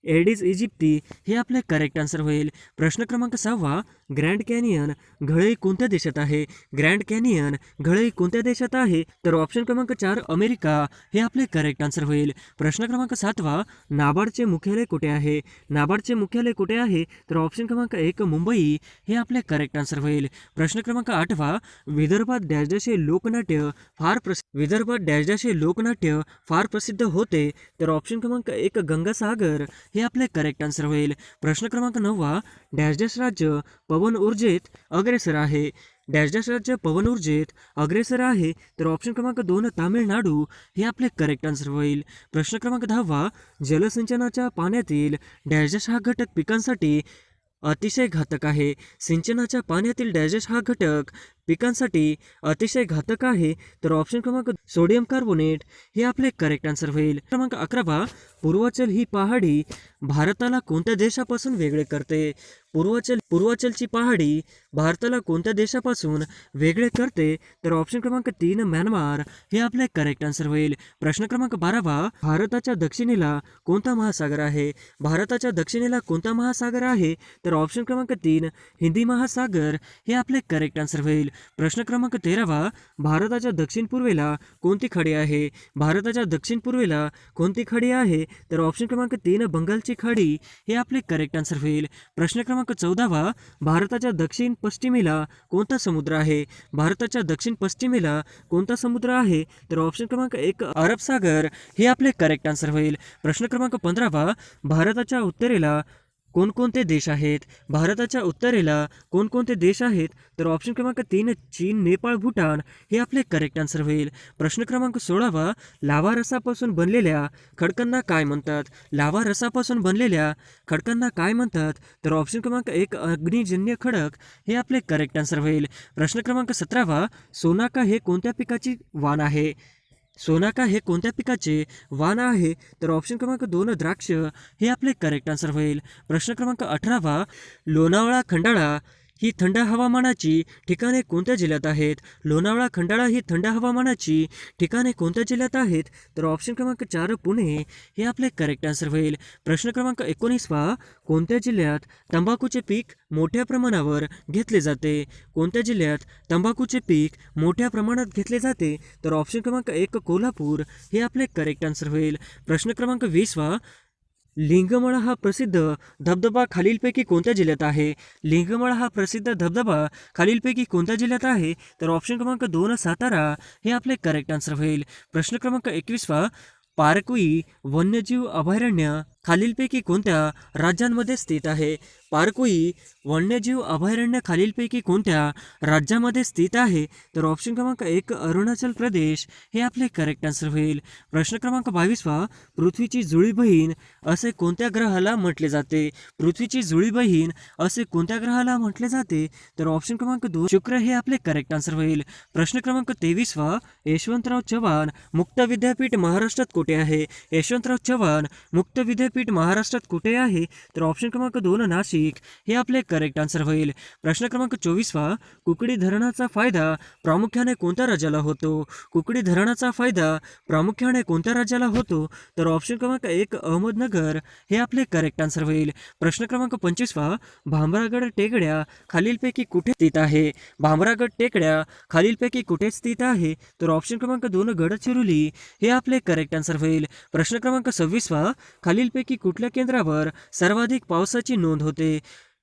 एडिस इजिप्ती हे आपले करेक्ट आन्सर होईल. प्रश्न क्रमांक 6वा, ग्रँड कॅनियन घळई कोणत्या देशात आहे? ग्रँड कॅनियन घळई कोणत्या देशात आहे? तर ऑप्शन क्रमांक 4 अमेरिका हे आपले करेक्ट आन्सर होईल. प्रश्न क्रमांक 7वा, नाबार्डचे मुख्यालय कुठे आहे? नाबार्डचे मुख्यालय कुठे आहे? तर ऑप्शन क्रमांक 1 मुंबई हे आपले करेक्ट आन्सर होईल. प्रश्न क्रमांक 8वा, विदर्भात डॅशडॅशे लोकनाट्य फार प्रसिद्ध होते? तर ऑप्शन क्रमांक 1 गंगासागर हे आपले करेक्ट आन्सर होईल. प्रश्न क्रमांक 9वा, डॅश राज्य पवन ऊर्जेत अग्रेसर आहे? डॅश राज्य पवन ऊर्जेत अग्रेसर आहे? तर ऑप्शन क्रमांक 2 तामिळनाडू हे आपले करेक्ट आन्सर होईल. प्रश्न क्रमांक 10वा, जलसिंचनाच्या पाण्यातील डॅश हा घटक पिकांसाठी अतिशय घातक आहे? सिंचनाच्या पाण्यातील डॅश हा घटक पिकांसाठी अतिशय घातक आहे? तर ऑप्शन क्रमांक सोडियम कार्बोनेट हे आपले करेक्ट आन्सर होईल. क्रमांक 11वा, पूर्वाचल ही पहाडी भारताला कोणत्या देशापासून वेगळे करते? पूर्वाचलची पहाडी भारताला कोणत्या देशापासून वेगळे करते? तर ऑप्शन क्रमांक 3 म्यानमार हे आपले करेक्ट आन्सर होईल. प्रश्न क्रमांक 12वा, भारताच्या दक्षिणेला कोणता महासागर आहे? भारताच्या दक्षिणेला कोणता महासागर आहे? तर ऑप्शन क्रमांक 3 हिंदी महासागर हे आपले करेक्ट आन्सर होईल. प्रश्न क्रमांक 13वा, भारताच्या दक्षिण पूर्वेला कोणती खाडी आहे? भारताच्या दक्षिण पूर्वेला कोणती खाडी आहे? तर ऑप्शन क्रमांक 3 बंगालची खाडी हे आपले करेक्ट आन्सर होईल. प्रश्न क्रमांक 14वा, भारताच्या दक्षिण पश्चिमेला कोणता समुद्र आहे? भारताच्या दक्षिण पश्चिमेला कोणता समुद्र आहे? तर ऑप्शन क्रमांक 1 अरब सागर हे आपले करेक्ट आन्सर होईल. प्रश्न क्रमांक 15वा, भारताच्या उत्तरेला कोणकोणते देश आहेत? भारताच्या उत्तरेला कोणकोणते देश आहेत? तर ऑप्शन क्रमांक 3 चीन, नेपाळ, भूटान हे आपले करेक्ट आन्सर होईल. प्रश्न क्रमांक 16वा, लावा रसापासून बनलेल्या खडकांना काय म्हणतात? लावा रसापासून बनलेल्या खडकांना काय म्हणतात? तर ऑप्शन क्रमांक 1 अग्निजन्य खडक हे आपले करेक्ट आन्सर होईल. प्रश्न क्रमांक 17वा, सोनाका हे कोणत्या पिकाची वाण आहे? सोनाका हे कोणत्या पिकाचे वाण आहे? तर ऑप्शन क्रमांक 2 द्राक्ष हे आपले करेक्ट आन्सर होईल. प्रश्न क्रमांक 18वा, लोणावळा खंडाळा ही थंड हवामानाची ठिकाणे कोणत्या जिल्ह्यात आहेत? लोणावळा खंडाळा ही थंड हवामानाची ठिकाणे कोणत्या जिल्ह्यात आहेत? तर ऑप्शन क्रमांक 4 पुणे हे आपले करेक्ट आन्सर होईल. प्रश्न क्रमांक 19 पहा, कोणत्या जिल्ह्यात तंबाखूचे पीक मोठ्या प्रमाणावर घेतले जाते? कोणत्या जिल्ह्यात तंबाखूचे पीक मोठ्या प्रमाणात घेतले जाते? तर ऑप्शन क्रमांक 1 कोल्हापूर हे आपले करेक्ट आन्सर होईल. प्रश्न क्रमांक 20 वा, लिंगमळा हा प्रसिद्ध धबधबा खालीलपैकी कोणत्या जिल्ह्यात आहे? लिंगमळा हा प्रसिद्ध धबधबा खालीलपैकी कोणत्या जिल्ह्यात आहे? तर ऑप्शन क्रमांक 2 सातारा हे आपले करेक्ट आन्सर होईल. प्रश्न क्रमांक 21 वा, पारकुई वन्यजीव अभयारण्य खालीलपैकी कोणत्या राज्यांमध्ये स्थित आहे? पारकुई वन्यजीव अभयारण्य खालीलपैकी कोणत्या राज्यामध्ये स्थित आहे? तर ऑप्शन क्रमांक 1 अरुणाचल प्रदेश हे आपले करेक्ट आन्सर होईल. प्रश्न क्रमांक 22 वा, पृथ्वीची जुळी बहीण असे कोणत्या ग्रहाला म्हटले जाते? पृथ्वीची जुळी बहीण असे कोणत्या ग्रहाला म्हटले जाते? तर ऑप्शन क्रमांक 2 शुक्र हे आपले करेक्ट आन्सर होईल. प्रश्न क्रमांक 23 वा, यशवंतराव चव्हाण मुक्त विद्यापीठ महाराष्ट्रात कुठे आहे? यशवंतराव चव्हाण मुक्त विद्यापीठ महाराष्ट्रात कुठे आहे? तर ऑप्शन क्रमांक 2 नाशिक हे आपले करेक्ट आन्सर होईल. प्रश्न क्रमांक 24 वा, कुकडी धरणाचा फायदा प्रामुख्याने कोणत्या राज्याला होतो? कुकडी धरणाचा फायदा प्रामुख्याने कोणत्या राज्याला होतो? तर ऑप्शन क्रमांक 1 अहमदनगर हे आपले करेक्ट आन्सर होईल. प्रश्न क्रमांक 25 वा, भामरागड टेकड्या खालीलपैकी कुठे स्थित आहे? भामरागड टेकड्या खालीलपैकी कुठे स्थित आहे? तर ऑप्शन क्रमांक 2 गडचिरोली हे आपले करेक्ट आन्सर होईल. प्रश्न क्रमांक 26 वा, खालीलपैकी कुठल्या केंद्रावर सर्वाधिक पावसाची नोंद होते?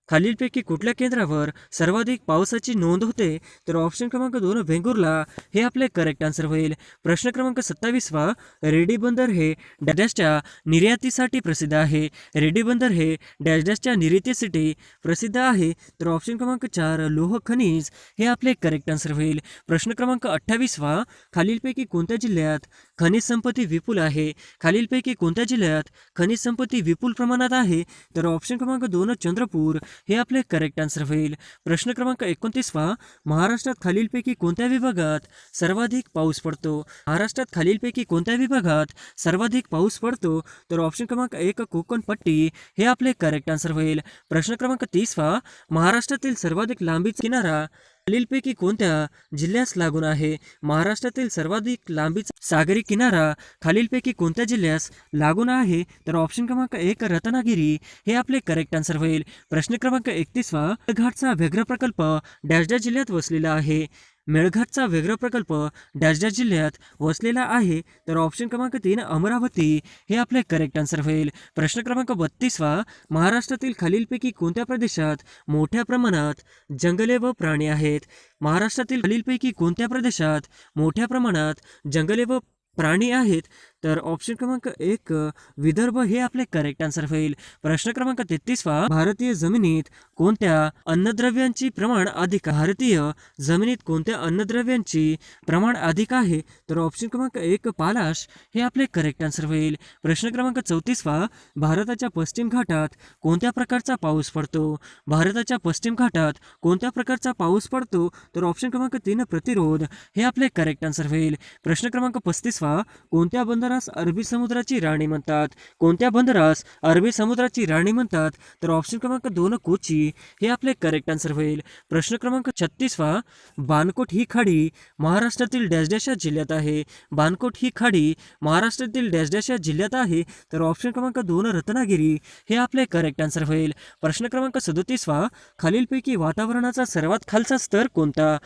खालीलपैकी कुठल्या केंद्रावर सर्वाधिक पावसाची नोंद होते? तर ऑप्शन क्रमांक 2 वेंगुर्ला हे आपले करेक्ट आन्सर होईल. प्रश्न क्रमांक 27 वा, रेडी बंदर हे डॅशच्या निर्यातीसाठी प्रसिद्ध आहे? रेडी बंदर हे डॅशच्या निर्यातीसाठी प्रसिद्ध आहे? तर ऑप्शन क्रमांक 4 लोह खनिज हे आपले करेक्ट आन्सर होईल. प्रश्न क्रमांक 28 वा, खालीलपैकी कोणत्या जिल्ह्यात खनिज संपत्ती विपुल आहे? खालीलपैकी कोणत्या जिल्ह्यात खनिज संपत्ती विपुल प्रमाणात आहे? तर ऑप्शन क्रमांक 2 चंद्रपूर हे आपले करेक्ट आन्सर होईल. प्रश्न क्रमांक 29 वा, महाराष्ट्रात खालीलपैकी कोणत्या विभागात सर्वाधिक पाऊस पडतो? महाराष्ट्रात खालीलपैकी कोणत्या विभागात सर्वाधिक पाऊस पडतो? तर ऑप्शन क्रमांक 1 कोकण पट्टी हे आपले करेक्ट आन्सर होईल. प्रश्न क्रमांक 30 वा, महाराष्ट्रातील सर्वाधिक लांबीचा किनारा खालीलपैकी कोणत्या जिल्ह्यास लागून आहे? महाराष्ट्रातील सर्वाधिक लांबीचा सागरी किनारा खालीलपैकी कोणत्या जिल्ह्यास लागून आहे? तर ऑप्शन क्रमांक 1 रत्नागिरी हे आपले करेक्ट आन्सर होईल. प्रश्न क्रमांक 31 वा, मेळघाटचा व्याघ्र प्रकल्प डॅशच्या जिल्ह्यात वसलेला आहे? मेळघाटचा व्याघ्र प्रकल्प डॅशच्या जिल्ह्यात वसलेला आहे? तर ऑप्शन क्रमांक 3 अमरावती हे आपले करेक्ट आन्सर होईल. प्रश्न क्रमांक 32 वा, महाराष्ट्रातील खालीलपैकी कोणत्या प्रदेशात मोठ्या प्रमाणात जंगले व प्राणी आहेत? महाराष्ट्रातील खालीलपैकी कोणत्या प्रदेशात मोठ्या प्रमाणात जंगले व प्राणी आहेत? तर ऑप्शन क्रमांक 1 विदर्भ हे आपले करेक्ट आन्सर होईल. प्रश्न क्रमांक 33 वा, भारतीय जमिनीत कोणत्या अन्नद्रव्यांची प्रमाण अधिक आहे? भारतीय जमिनीत कोणत्या अन्नद्रव्यांची प्रमाण अधिक आहे? तर ऑप्शन क्रमांक 1 पालाश हे आपले करेक्ट आन्सर होईल. प्रश्न क्रमांक 34 वा, भारताच्या पश्चिम घाटात कोणत्या प्रकारचा पाऊस पडतो? भारताच्या पश्चिम घाटात कोणत्या प्रकारचा पाऊस पडतो? तर ऑप्शन क्रमांक 3 प्रतिरोध हे आपले करेक्ट आन्सर होईल. प्रश्न क्रमांक 35 वा, कोणत्या बंदरास अरबी समुद्राची राणी म्हणतात? कोणत्या बंदरास अरबी समुद्राची राणी म्हणतात? तर ऑप्शन क्रमांक 2 कोची हे आपले करेक्ट आन्सर होईल. प्रश्न क्रमांक 36 वा, बाणकोट ही खाडी महाराष्ट्रातील डॅश या जिल्ह्यात आहे? बाणकोट ही खाडी महाराष्ट्रातील डॅश या जिल्ह्यात आहे? तर ऑप्शन क्रमांक 2 रत्नागिरी हे आपले करेक्ट आन्सर होईल. प्रश्न क्रमांक 37 वा, खालीलपैकी वातावरणाचा सर्वात खालचा स्तर कोणता?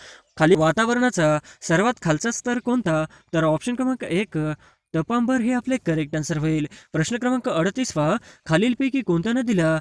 वातावरणाचा सर्वात खालचा स्तर कोणता? तर ऑप्शन क्रमांक 1 तपांबर हे आपले करेक्ट आन्सर होईल. प्रश्न क्रमांक 38 वा, खालीलपैकी कोणत्या नदीला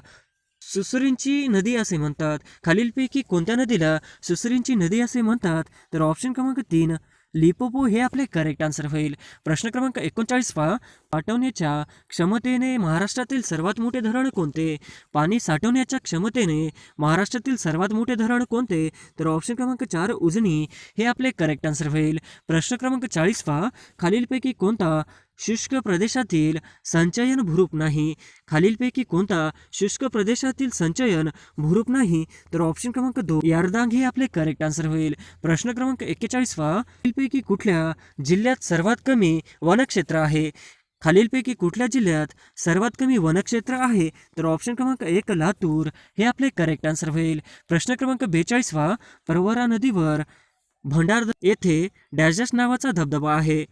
सुसरींची नदी असे म्हणतात? खालीलपैकी कोणत्या नदीला सुसरींची नदी असे म्हणतात? तर ऑप्शन क्रमांक 3 लिपोपो हे आपले करेक्ट आन्सर होईल. प्रश्न क्रमांक 39 वा, साठवण्याच्या क्षमतेने महाराष्ट्रातील सर्वात मोठे धरण कोणते? पाणी साठवण्याच्या क्षमतेने महाराष्ट्रातील सर्वात मोठे धरण कोणते? तर ऑप्शन क्रमांक 4 उजनी हे आपले करेक्ट आन्सर होईल. प्रश्न क्रमांक 40 वा, खालीलपैकी कोणता शुष्क प्रदेशातील संचयन भूरूप नाही? खालीलपैकी कोणता शुष्क प्रदेशातील संचयन भूरूप नाही? तर ऑप्शन क्रमांक 2 यारदांग हे आपले करेक्ट आन्सर होईल. प्रश्न क्रमांक 41 वा, खालीलपैकी कुठल्या जिल्ह्यात सर्वात कमी वनक्षेत्र आहे? खालीलपैकी कुठल्या जिल्ह्यात सर्वात कमी वनक्षेत्र आहे? तर ऑप्शन क्रमांक 1 लातूर हे आपले करेक्ट आन्सर होईल. प्रश्न क्रमांक 42 प्रवरा नदीवर भंडारदरा येथे डॅश डॅश नावाचा धबधबा आहे.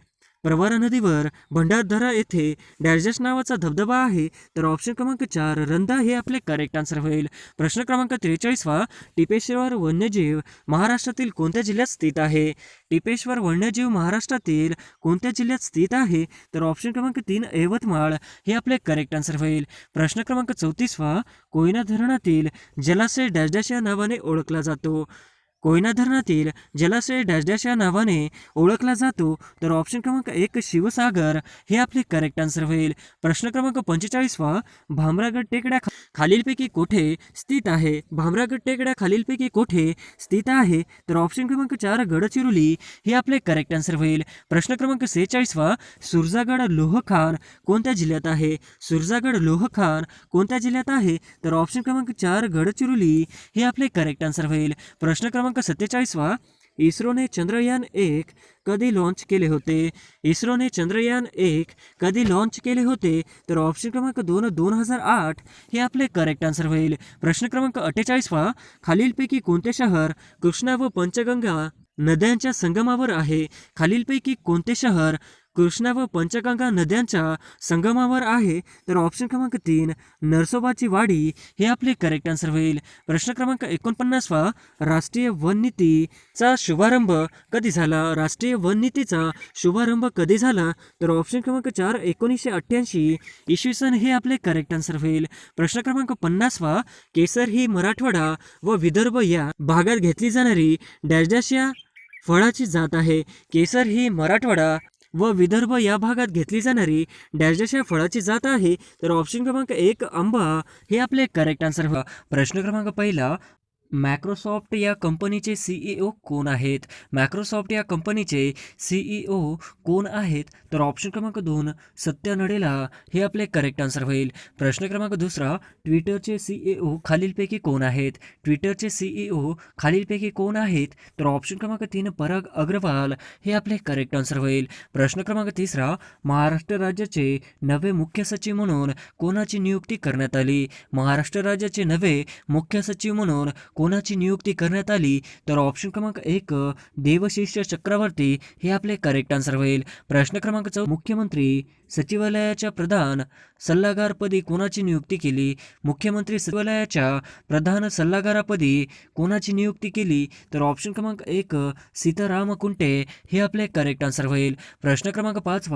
प्रवरा नदीवर भंडारदरा येथे डॅश डॅश नावाचा धबधबा आहे. तर ऑप्शन क्रमांक 4 रंधा हे आपले करेक्ट आन्सर होईल. प्रश्न क्रमांक 43 टिपेश्वर वन्यजीव महाराष्ट्रातील कोणत्या जिल्ह्यात स्थित आहे? टिपेश्वर वन्यजीव महाराष्ट्रातील कोणत्या जिल्ह्यात स्थित आहे? तर ऑप्शन क्रमांक 3 यवतमाळ हे आपले करेक्ट आन्सर होईल. प्रश्न क्रमांक 34 कोयना धरणातील जलाशय डॅश डॅश या नावाने ओळखला जातो. कोयना धरणातील जलाशय डॅश डॅश या नावाने ओळखला जातो. तर ऑप्शन क्रमांक 1 शिवसागर हे आपले करेक्ट आन्सर होईल. प्रश्न क्रमांक 45 भामरागड टेकड्या खालीलपैकी कोठे स्थित आहे? भामरागड टेकड्या खालीलपैकी कोठे स्थित आहे? तर ऑप्शन क्रमांक 4 गडचिरोली हे आपले करेक्ट आन्सर होईल. प्रश्न क्रमांक 46 सुरजागड लोहखान कोणत्या जिल्ह्यात आहे? सुरजागड लोहखान कोणत्या जिल्ह्यात आहे? तर ऑप्शन क्रमांक 4 गडचिरोली हे आपले करेक्ट आन्सर होईल. प्रश्न क्रमांक 47 इस्रोने चंद्रयान-1 कधी लॉन्च केले होते? इस्रोने चंद्रयान-1 कधी लॉन्च केले होते? तर ऑप्शन क्रमांक 2 2008 हे आपले करेक्ट आन्सर होईल. प्रश्न क्रमांक 48 खालीलपैकी कोणते शहर कृष्णा व पंचगंगा नद्यांच्या संगमावर आहे? खालीलपैकी कोणते शहर कृष्णा व पंचगंगा नद्यांच्या संगमावर आहे? तर ऑप्शन क्रमांक 3 नरसोबाची वाडी हे आपले करेक्ट आन्सर होईल. प्रश्न क्रमांक 49 राष्ट्रीय वन नीतीचा शुभारंभ कधी झाला? राष्ट्रीय वन नीतीचा शुभारंभ कधी झाला? तर ऑप्शन क्रमांक 4 1988 इसवी सन हे आपले करेक्ट आन्सर होईल. प्रश्न क्रमांक 50 केसर ही मराठवाडा व विदर्भ या भागात घेतली जाणारी डॅश डॅश या फळाची जात आहे. केसर ही मराठवाडा व विदर्भ या भागात घेतली जाणारी डॅश डॅश या फळाची जात आहे. तर ऑप्शन क्रमांक 1 आंबा हे आपले करेक्ट आन्सर होईल. प्रश्न क्रमांक 1 मायक्रोसॉफ्ट या कंपनीचे CEO कोण आहेत? मायक्रोसॉफ्ट या कंपनीचे CEO कोण आहेत? तर ऑप्शन क्रमांक 2 सत्या नडेला हे आपले करेक्ट आन्सर होईल. प्रश्न क्रमांक 2 ट्विटरचे CEO खालीलपैकी कोण आहेत? ट्विटरचे CEO खालीलपैकी कोण आहेत? तर ऑप्शन क्रमांक 3 पराग अग्रवाल हे आपले करेक्ट आन्सर होईल. प्रश्न क्रमांक 3 महाराष्ट्र राज्याचे नवे मुख्य सचिव म्हणून कोणाची नियुक्ती करण्यात आली? महाराष्ट्र राज्याचे नवे मुख्य सचिव म्हणून कोणाची नियुक्ती करण्यात आली? तर ऑप्शन क्रमांक 1 देवशिष्य चक्रवर्ती हे आपले करेक्ट आन्सर होईल. प्रश्न क्रमांक 4 मुख्यमंत्री सचिवालयाच्या प्रधान सल्लागारपदी कोणाची नियुक्ती केली? मुख्यमंत्री सचिवालयाच्या प्रधान सल्लागारापदी कोणाची नियुक्ती केली? तर ऑप्शन क्रमांक 1 सीताराम कुंटे हे आपले करेक्ट आन्सर होईल. प्रश्न क्रमांक 5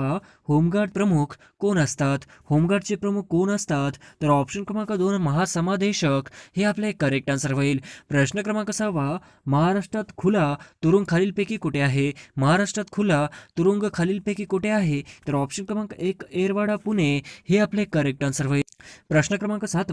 होमगार्ड प्रमुख कोण असतात? होमगार्डचे प्रमुख कोण असतात? तर ऑप्शन क्रमांक 2 महासमादेशक हे आपले करेक्ट आन्सर होईल. प्रश्न क्रमांक 6 महाराष्ट्रात खुला तुरुंग खालीलपैकी कुठे आहे? महाराष्ट्रात खुला तुरुंग खालीलपैकी कुठे आहे? तर ऑप्शन क्रमांक 1 एरवाडा पुणे हे आपले करेक्ट आन्सर होईल. प्रश्न क्रमांक 7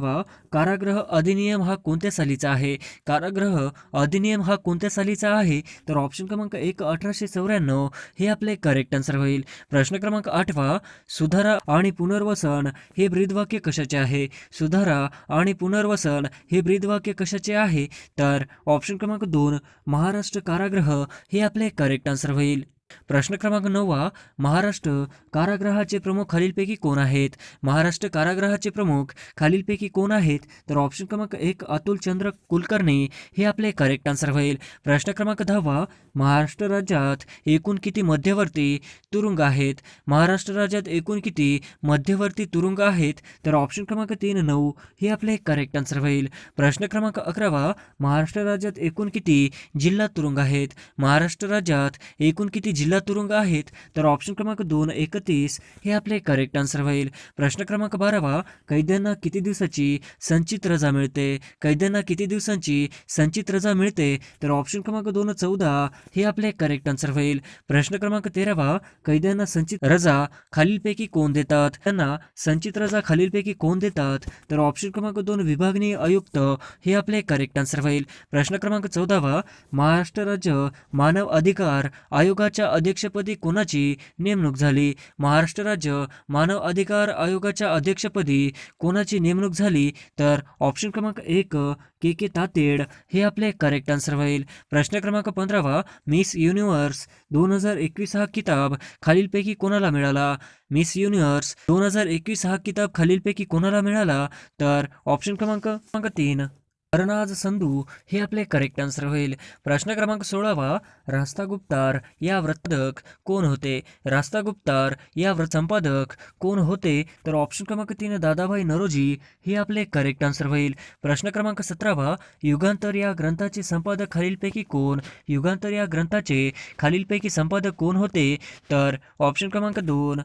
कारागृह अधिनियम हा कोणत्या सालीचा आहे? कारागृह अधिनियम हा कोणत्या सालीचा आहे? तर ऑप्शन क्रमांक 1 1894 हे आपले करेक्ट आन्सर होईल. प्रश्न क्रमांक 8 सुधारा आणि पुनर्वसन हे ब्रीदवाक्य कशाचे आहे? सुधारा आणि पुनर्वसन हे ब्रीदवाक्य कशाचे आहे? तर ऑप्शन क्रमांक 2 महाराष्ट्र कारागृह हे आपले करेक्ट आन्सर होईल. प्रश्न क्रमांक 9 महाराष्ट्र कारागृहाचे प्रमुख खालीलपैकी कोण आहेत? महाराष्ट्र कारागृहाचे प्रमुख खालीलपैकी कोण आहेत? तर ऑप्शन क्रमांक 1 अतुल चंद्र कुलकर्णी हे आपले करेक्ट आन्सर होईल. प्रश्न क्रमांक 10 महाराष्ट्र राज्यात एकूण किती मध्यवर्ती तुरुंग आहेत? महाराष्ट्र राज्यात एकूण किती मध्यवर्ती तुरुंग आहेत? तर ऑप्शन क्रमांक 3 9 हे आपले करेक्ट आन्सर होईल. प्रश्न क्रमांक 11 महाराष्ट्र राज्यात एकूण किती जिल्हा तुरुंग आहेत? महाराष्ट्र राज्यात एकूण किती जिल्हा तुरुंग आहेत? तर ऑप्शन क्रमांक 2 31 हे आपले करेक्ट आन्सर होईल. प्रश्न क्रमांक 12 कैद्यांना किती दिवसाची संचित रजा मिळते? कैद्यांना किती दिवसांची संचित रजा मिळते? तर ऑप्शन क्रमांक 2 14 हे आपले करेक्ट आन्सर होईल. प्रश्न क्रमांक 13 कैद्यांना संचित रजा खालीलपैकी कोण देतात? त्यांना संचित रजा खालीलपैकी कोण देतात? तर ऑप्शन क्रमांक 2 विभागीय आयुक्त हे आपले करेक्ट आन्सर होईल. प्रश्न क्रमांक 14 महाराष्ट्र राज्य मानव अधिकार आयोगाच्या राज्याच्या अध्यक्षपदी कोणाची नेमणूक झाली? महाराष्ट्र राज्य मानव अधिकार आयोगाच्या अध्यक्षपदी कोणाची नेमणूक झाली? तर ऑप्शन क्रमांक 1 के तातेड हे आपले करेक्ट आन्सर होईल. प्रश्न क्रमांक 15 मिस युनिव्हर्स 2021 हा किताब खालीलपैकी कोणाला मिळाला? मिस युनिव्हर्स 2021 हा किताब खालीलपैकी कोणाला मिळाला? तर ऑप्शन क्रमांक 3 अरनाज संधू हे आपले करेक्ट आन्सर होईल. प्रश्न क्रमांक 16 रास्तागुप्तार या वृत्तक कोण होते? रास्तागुप्तार या संपादक कोण होते? तर ऑप्शन क्रमांक 3 दादाभाई नरोजी हे आपले करेक्ट आन्सर होईल. प्रश्न क्रमांक 17 युगांतर या ग्रंथाचे संपादक खालीलपैकी कोण? युगांतर या ग्रंथाचे खालीलपैकी संपादक कोण होते? तर ऑप्शन क्रमांक 2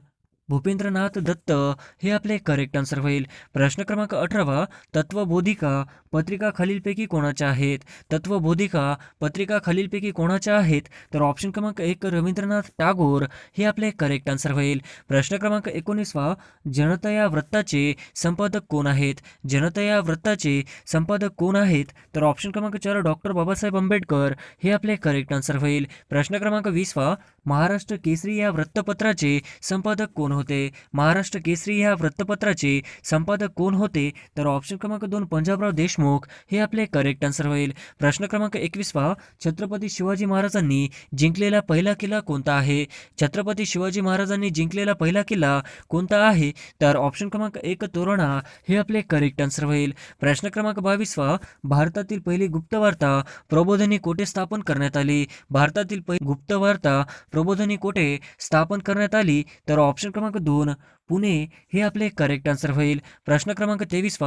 भूपेंद्रनाथ दत्त हे आपले करेक्ट आन्सर होईल. प्रश्न क्रमांक 18 तत्वबोधिका पत्रिका खालीलपैकी कोणाच्या आहेत? तत्वबोधिका पत्रिका खालीलपैकी कोणाच्या आहेत? तर ऑप्शन क्रमांक 1 रवींद्रनाथ टागोर हे आपले करेक्ट आन्सर होईल. प्रश्न क्रमांक 19 जनता या वृत्ताचे संपादक कोण आहेत? जनता या वृत्ताचे संपादक कोण आहेत? तर ऑप्शन क्रमांक 4 डॉक्टर बाबासाहेब आंबेडकर हे आपले करेक्ट आन्सर होईल. प्रश्न क्रमांक 20 महाराष्ट्र केसरी या वृत्तपत्राचे संपादक कोण होते? महाराष्ट्र केसरी या वृत्तपत्राचे संपादक कोण होते? तर ऑप्शन क्रमांक 2 पंजाबराव देशमुख हे आपले करेक्ट आन्सर होईल. प्रश्न क्रमांक 21 छत्रपती शिवाजी महाराजांनी जिंकलेला पहिला किल्ला कोणता आहे? छत्रपती शिवाजी महाराजांनी जिंकलेला पहिला किल्ला कोणता आहे? तर ऑप्शन क्रमांक 1 तोरणा हे आपले करेक्ट आन्सर होईल. प्रश्न क्रमांक 22 भारतातील पहिली गुप्तवार्ता प्रबोधिनी कोठे स्थापन करण्यात आली? भारतातील पहिली गुप्तवार्ता प्रबोधिनी कोठे स्थापन करण्यात आली? तर ऑप्शन क्रमांक 2 पुणे हे आपले करेक्ट आन्सर होईल. प्रश्न क्रमांक 23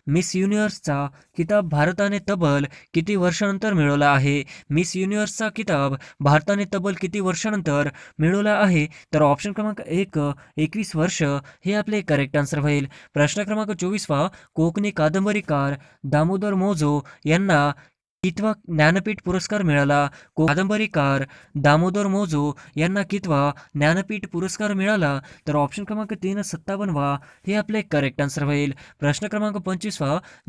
मिस युनिव्हर्सचा किताब भारताने तब्बल किती वर्षानंतर मिळवला आहे? मिस युनिव्हर्सचा किताब भारताने तब्बल किती वर्षानंतर मिळवला आहे? तर ऑप्शन क्रमांक 1 21 वर्ष हे आपले करेक्ट आन्सर होईल. प्रश्न क्रमांक 24 कोकणी कादंबरीकार दामोदर मोजो यांना कितवा ज्ञानपीठ पुरस्कार मिळाला? कादंबरीकार दामोदर मोजो यांना कितवा ज्ञानपीठ पुरस्कार मिळाला? तर ऑप्शन क्रमांक 3 57 हे आपले करेक्ट आन्सर होईल. प्रश्न क्रमांक 25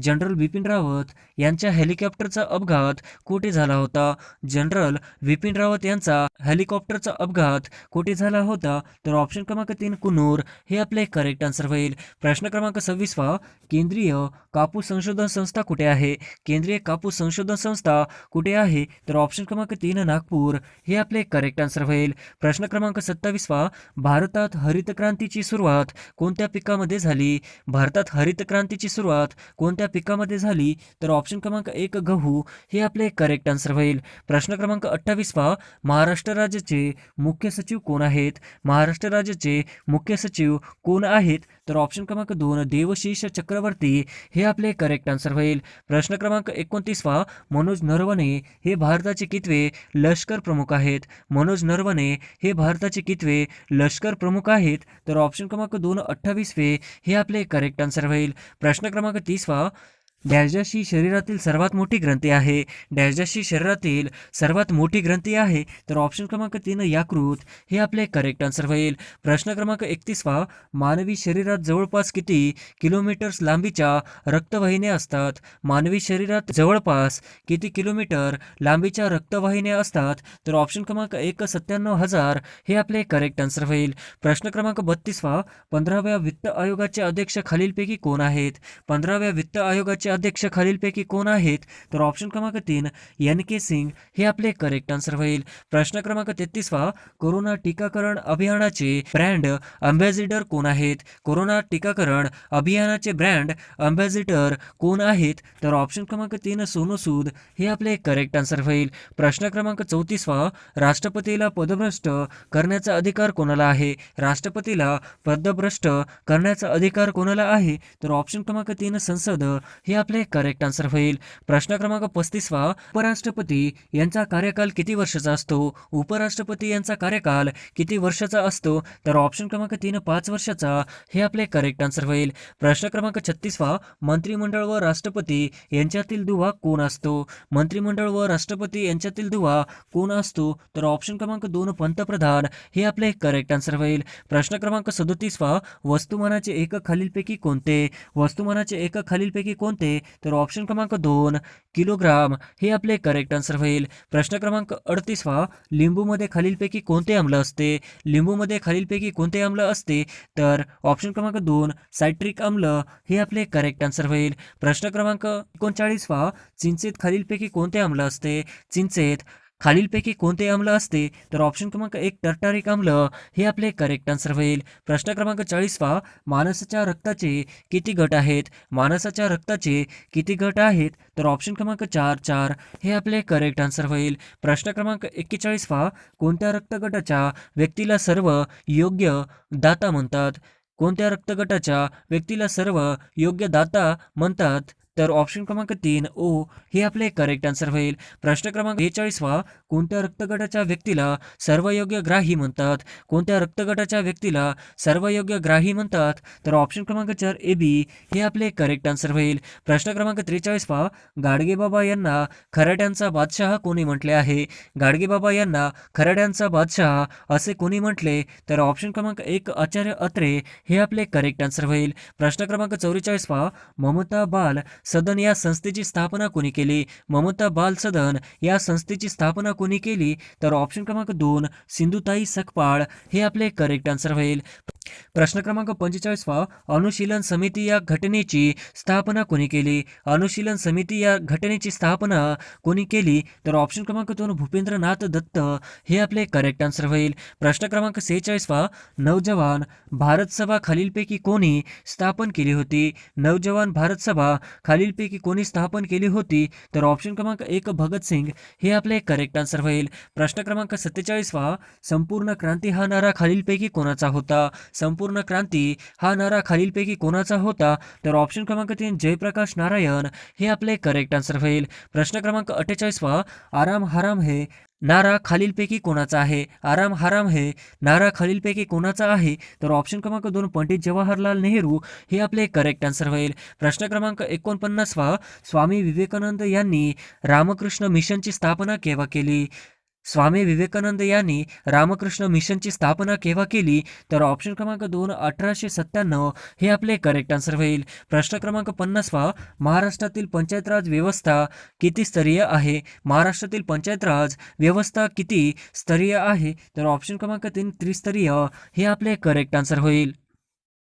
जनरल बिपिन रावत यांच्या हेलिकॉप्टरचा अपघात कुठे झाला होता? जनरल बिपिन रावत यांचा हेलिकॉप्टरचा अपघात कुठे झाला होता? तर ऑप्शन क्रमांक 3 कुन्नूर हे आपले करेक्ट आन्सर होईल. प्रश्न क्रमांक 26 केंद्रीय कापूस संशोधन संस्था कुठे आहे? केंद्रीय कापूस संशोधन संस्था कुठे आहे? तर ऑप्शन क्रमांक 3 नागपूर हे आपले करेक्ट आन्सर होईल. प्रश्न क्रमांक 27 भारतात हरित क्रांतीची सुरुवात कोणत्या पिकामध्ये झाली? भारतात हरित क्रांतीची सुरुवात कोणत्या पिकामध्ये झाली? तर ऑप्शन क्रमांक 1 गहू हे आपले करेक्ट आन्सर होईल. प्रश्न क्रमांक 28 महाराष्ट्र राज्याचे मुख्य सचिव कोण आहेत? महाराष्ट्र राज्याचे मुख्य सचिव कोण आहेत? तर ऑप्शन क्रमांक 2 देवशीष चक्रवर्ती हे आपले करेक्ट आन्सर होईल. प्रश्न क्रमांक 29 मनोज नरवणे हे भारताचे कितवे लष्कर प्रमुख आहेत? मनोज नरवणे हे भारताचे कितवे लष्कर प्रमुख आहेत? तर ऑप्शन क्रमांक 2 28 हे आपले करेक्ट आन्सर होईल. प्रश्न क्रमांक 30 डॅशची शरीरातील सर्वात मोठी ग्रंथी आहे? डॅशची शरीरातील सर्वात मोठी ग्रंथी आहे? तर ऑप्शन क्रमांक 3 याकृत हे आपले करेक्ट आन्सर होईल. प्रश्न क्रमांक 31 मानवी शरीरात जवळपास किती किलोमीटर्स लांबीच्या रक्तवाहिन्या असतात? मानवी शरीरात जवळपास किती किलोमीटर लांबीच्या रक्तवाहिन्या असतात? तर ऑप्शन क्रमांक 1 97,000 हे आपले करेक्ट आन्सर होईल. प्रश्न क्रमांक 32 15व्या वित्त आयोगाचे अध्यक्ष खालीलपैकी कोण आहेत? 15व्या वित्त आयोगाचे अध्यक्ष खालीलपैकी कोण आहेत? तर ऑप्शन क्रमांक 3 NK सिंग हे आपले करेक्ट आन्सर होईल. प्रश्न क्रमांक 33 कोरोना टीकाकरण अभियानाचे ब्रँड अँबॅसिडर कोण आहेत? कोरोना टीकाकरण अभियानाचे ब्रँड अँबॅसिडर कोण आहेत? तर ऑप्शन क्रमांक 3 सोनू सूद हे आपले करेक्ट आन्सर होईल. प्रश्न क्रमांक 34 राष्ट्रपतीला पदभ्रष्ट करण्याचा अधिकार कोणाला आहे? राष्ट्रपतीला पदभ्रष्ट करण्याचा अधिकार कोणाला आहे? तर ऑप्शन क्रमांक 3 संसद हे आपले करेक्ट आन्सर होईल. प्रश्न क्रमांक 35 उपराष्ट्रपती यांचा कार्यकाल किती वर्षाचा असतो? उपराष्ट्रपती यांचा कार्यकाल किती वर्षाचा असतो? तर ऑप्शन क्रमांक 3 5 वर्षाचा हे आपले करेक्ट आन्सर होईल. प्रश्न क्रमांक 36 मंत्रिमंडळ व राष्ट्रपती यांच्यातील दुवा कोण असतो? मंत्रिमंडळ व राष्ट्रपती यांच्यातील दुवा कोण असतो? तर ऑप्शन क्रमांक 2 पंतप्रधान हे आपले करेक्ट आन्सर होईल. प्रश्न क्रमांक 37 वस्तुमानाचे एकक खालीलपैकी कोणते? वस्तुमानाचे एकक खालीलपैकी कोणते? असते? तर ऑप्शन क्रमांक 2 किलोग्राम हे आपले करेक्ट आन्सर होईल. प्रश्न क्रमांक 38 लिंबूमध्ये खालीलपैकी कोणते आम्ल असते? लिंबूमध्ये खालीलपैकी कोणते आम्ल असते? तर ऑप्शन क्रमांक 2 सायट्रिक आम्ल हे आपले करेक्ट आन्सर होईल. प्रश्न क्रमांक 39 चिंचेत खालीलपैकी कोणते आम्ल असते? चिंचेत खालीलपैकी कोणते आम्ल असते? तर ऑप्शन क्रमांक 1 टर्टारिक आम्ल हे आपले करेक्ट आन्सर होईल. प्रश्न क्रमांक 40 माणसाच्या रक्ताचे किती गट आहेत? माणसाच्या रक्ताचे किती गट आहेत? तर ऑप्शन क्रमांक 4 हे आपले करेक्ट आन्सर होईल. प्रश्न क्रमांक 41 कोणत्या रक्तगटाच्या व्यक्तीला सर्व योग्य दाता म्हणतात? कोणत्या रक्तगटाच्या व्यक्तीला सर्व योग्य दाता म्हणतात? तर ऑप्शन क्रमांक 3 ओ हे आपले करेक्ट आन्सर होईल. प्रश्न क्रमांक 43 कोणत्या रक्तगटाच्या व्यक्तीला सर्वयोग्य ग्राही म्हणतात? कोणत्या रक्तगटाच्या व्यक्तीला सर्वयोग्य ग्राही म्हणतात? तर ऑप्शन क्रमांक 4 ए बी हे आपले करेक्ट आन्सर होईल. प्रश्न क्रमांक 43 गाडगेबाबा यांना खराड्यांचा बादशाह कोणी म्हटले आहे? गाडगेबाबा यांना खराड्यांचा बादशाह असे कोणी म्हटले? तर ऑप्शन क्रमांक 1 आचार्य अत्रे हे आपले करेक्ट आन्सर होईल. प्रश्न क्रमांक 44 ममता बाल सदन या संस्थेची स्थापना कोणी केली? ममता बाल सदन या संस्थेची स्थापना कोणी केली? तर ऑप्शन क्रमांक 2 सिंधुताई सकपाळ हे आपले करेक्ट आन्सर होईल. प्रश्न क्रमांक 45 अनुशीलन समिती या घटनेची स्थापना कोणी केली? अनुशीलन समिती या घटनेची स्थापना कोणी केली? तर ऑप्शन क्रमांक 2 भूपेंद्रनाथ दत्त हे आपले करेक्ट आन्सर होईल. प्रश्न क्रमांक 46 नवजवान भारत सभा खालीलपैकी कोणी स्थापन केली होती? नवजवान भारत सभा खालीलपैकी कोणी स्थापन केली होती? तर ऑप्शन क्रमांक 1 भगतसिंग हे आपले करेक्ट आन्सर होईल. प्रश्न क्रमांक 47 संपूर्ण क्रांती हा नारा खालीलपैकी कोणाचा होता? संपूर्ण क्रांती हा नारा खालीलपैकी कोणाचा होता? तर ऑप्शन क्रमांक 3 जयप्रकाश नारायण हे आपले करेक्ट आन्सर होईल. प्रश्न क्रमांक 48 आराम हराम हे नारा खालीलपैकी कोणाचा आहे? आराम हराम हे नारा खालीलपैकी कोणाचा आहे? तर ऑप्शन क्रमांक 2 पंडित जवाहरलाल नेहरू हे आपले करेक्ट आन्सर होईल. प्रश्न क्रमांक 49 स्वामी विवेकानंद यांनी रामकृष्ण मिशनची स्थापना केव्हा केली? स्वामी विवेकानंद यांनी रामकृष्ण मिशनची स्थापना केव्हा केली? तर ऑप्शन क्रमांक 2 1897 हे आपले करेक्ट आन्सर होईल. प्रश्न क्रमांक 50 महाराष्ट्रातील पंचायत राज व्यवस्था किती स्तरीय आहे? महाराष्ट्रातील पंचायत राज व्यवस्था किती स्तरीय आहे? तर ऑप्शन क्रमांक 3 त्रिस्तरीय हे आपले करेक्ट आन्सर होईल.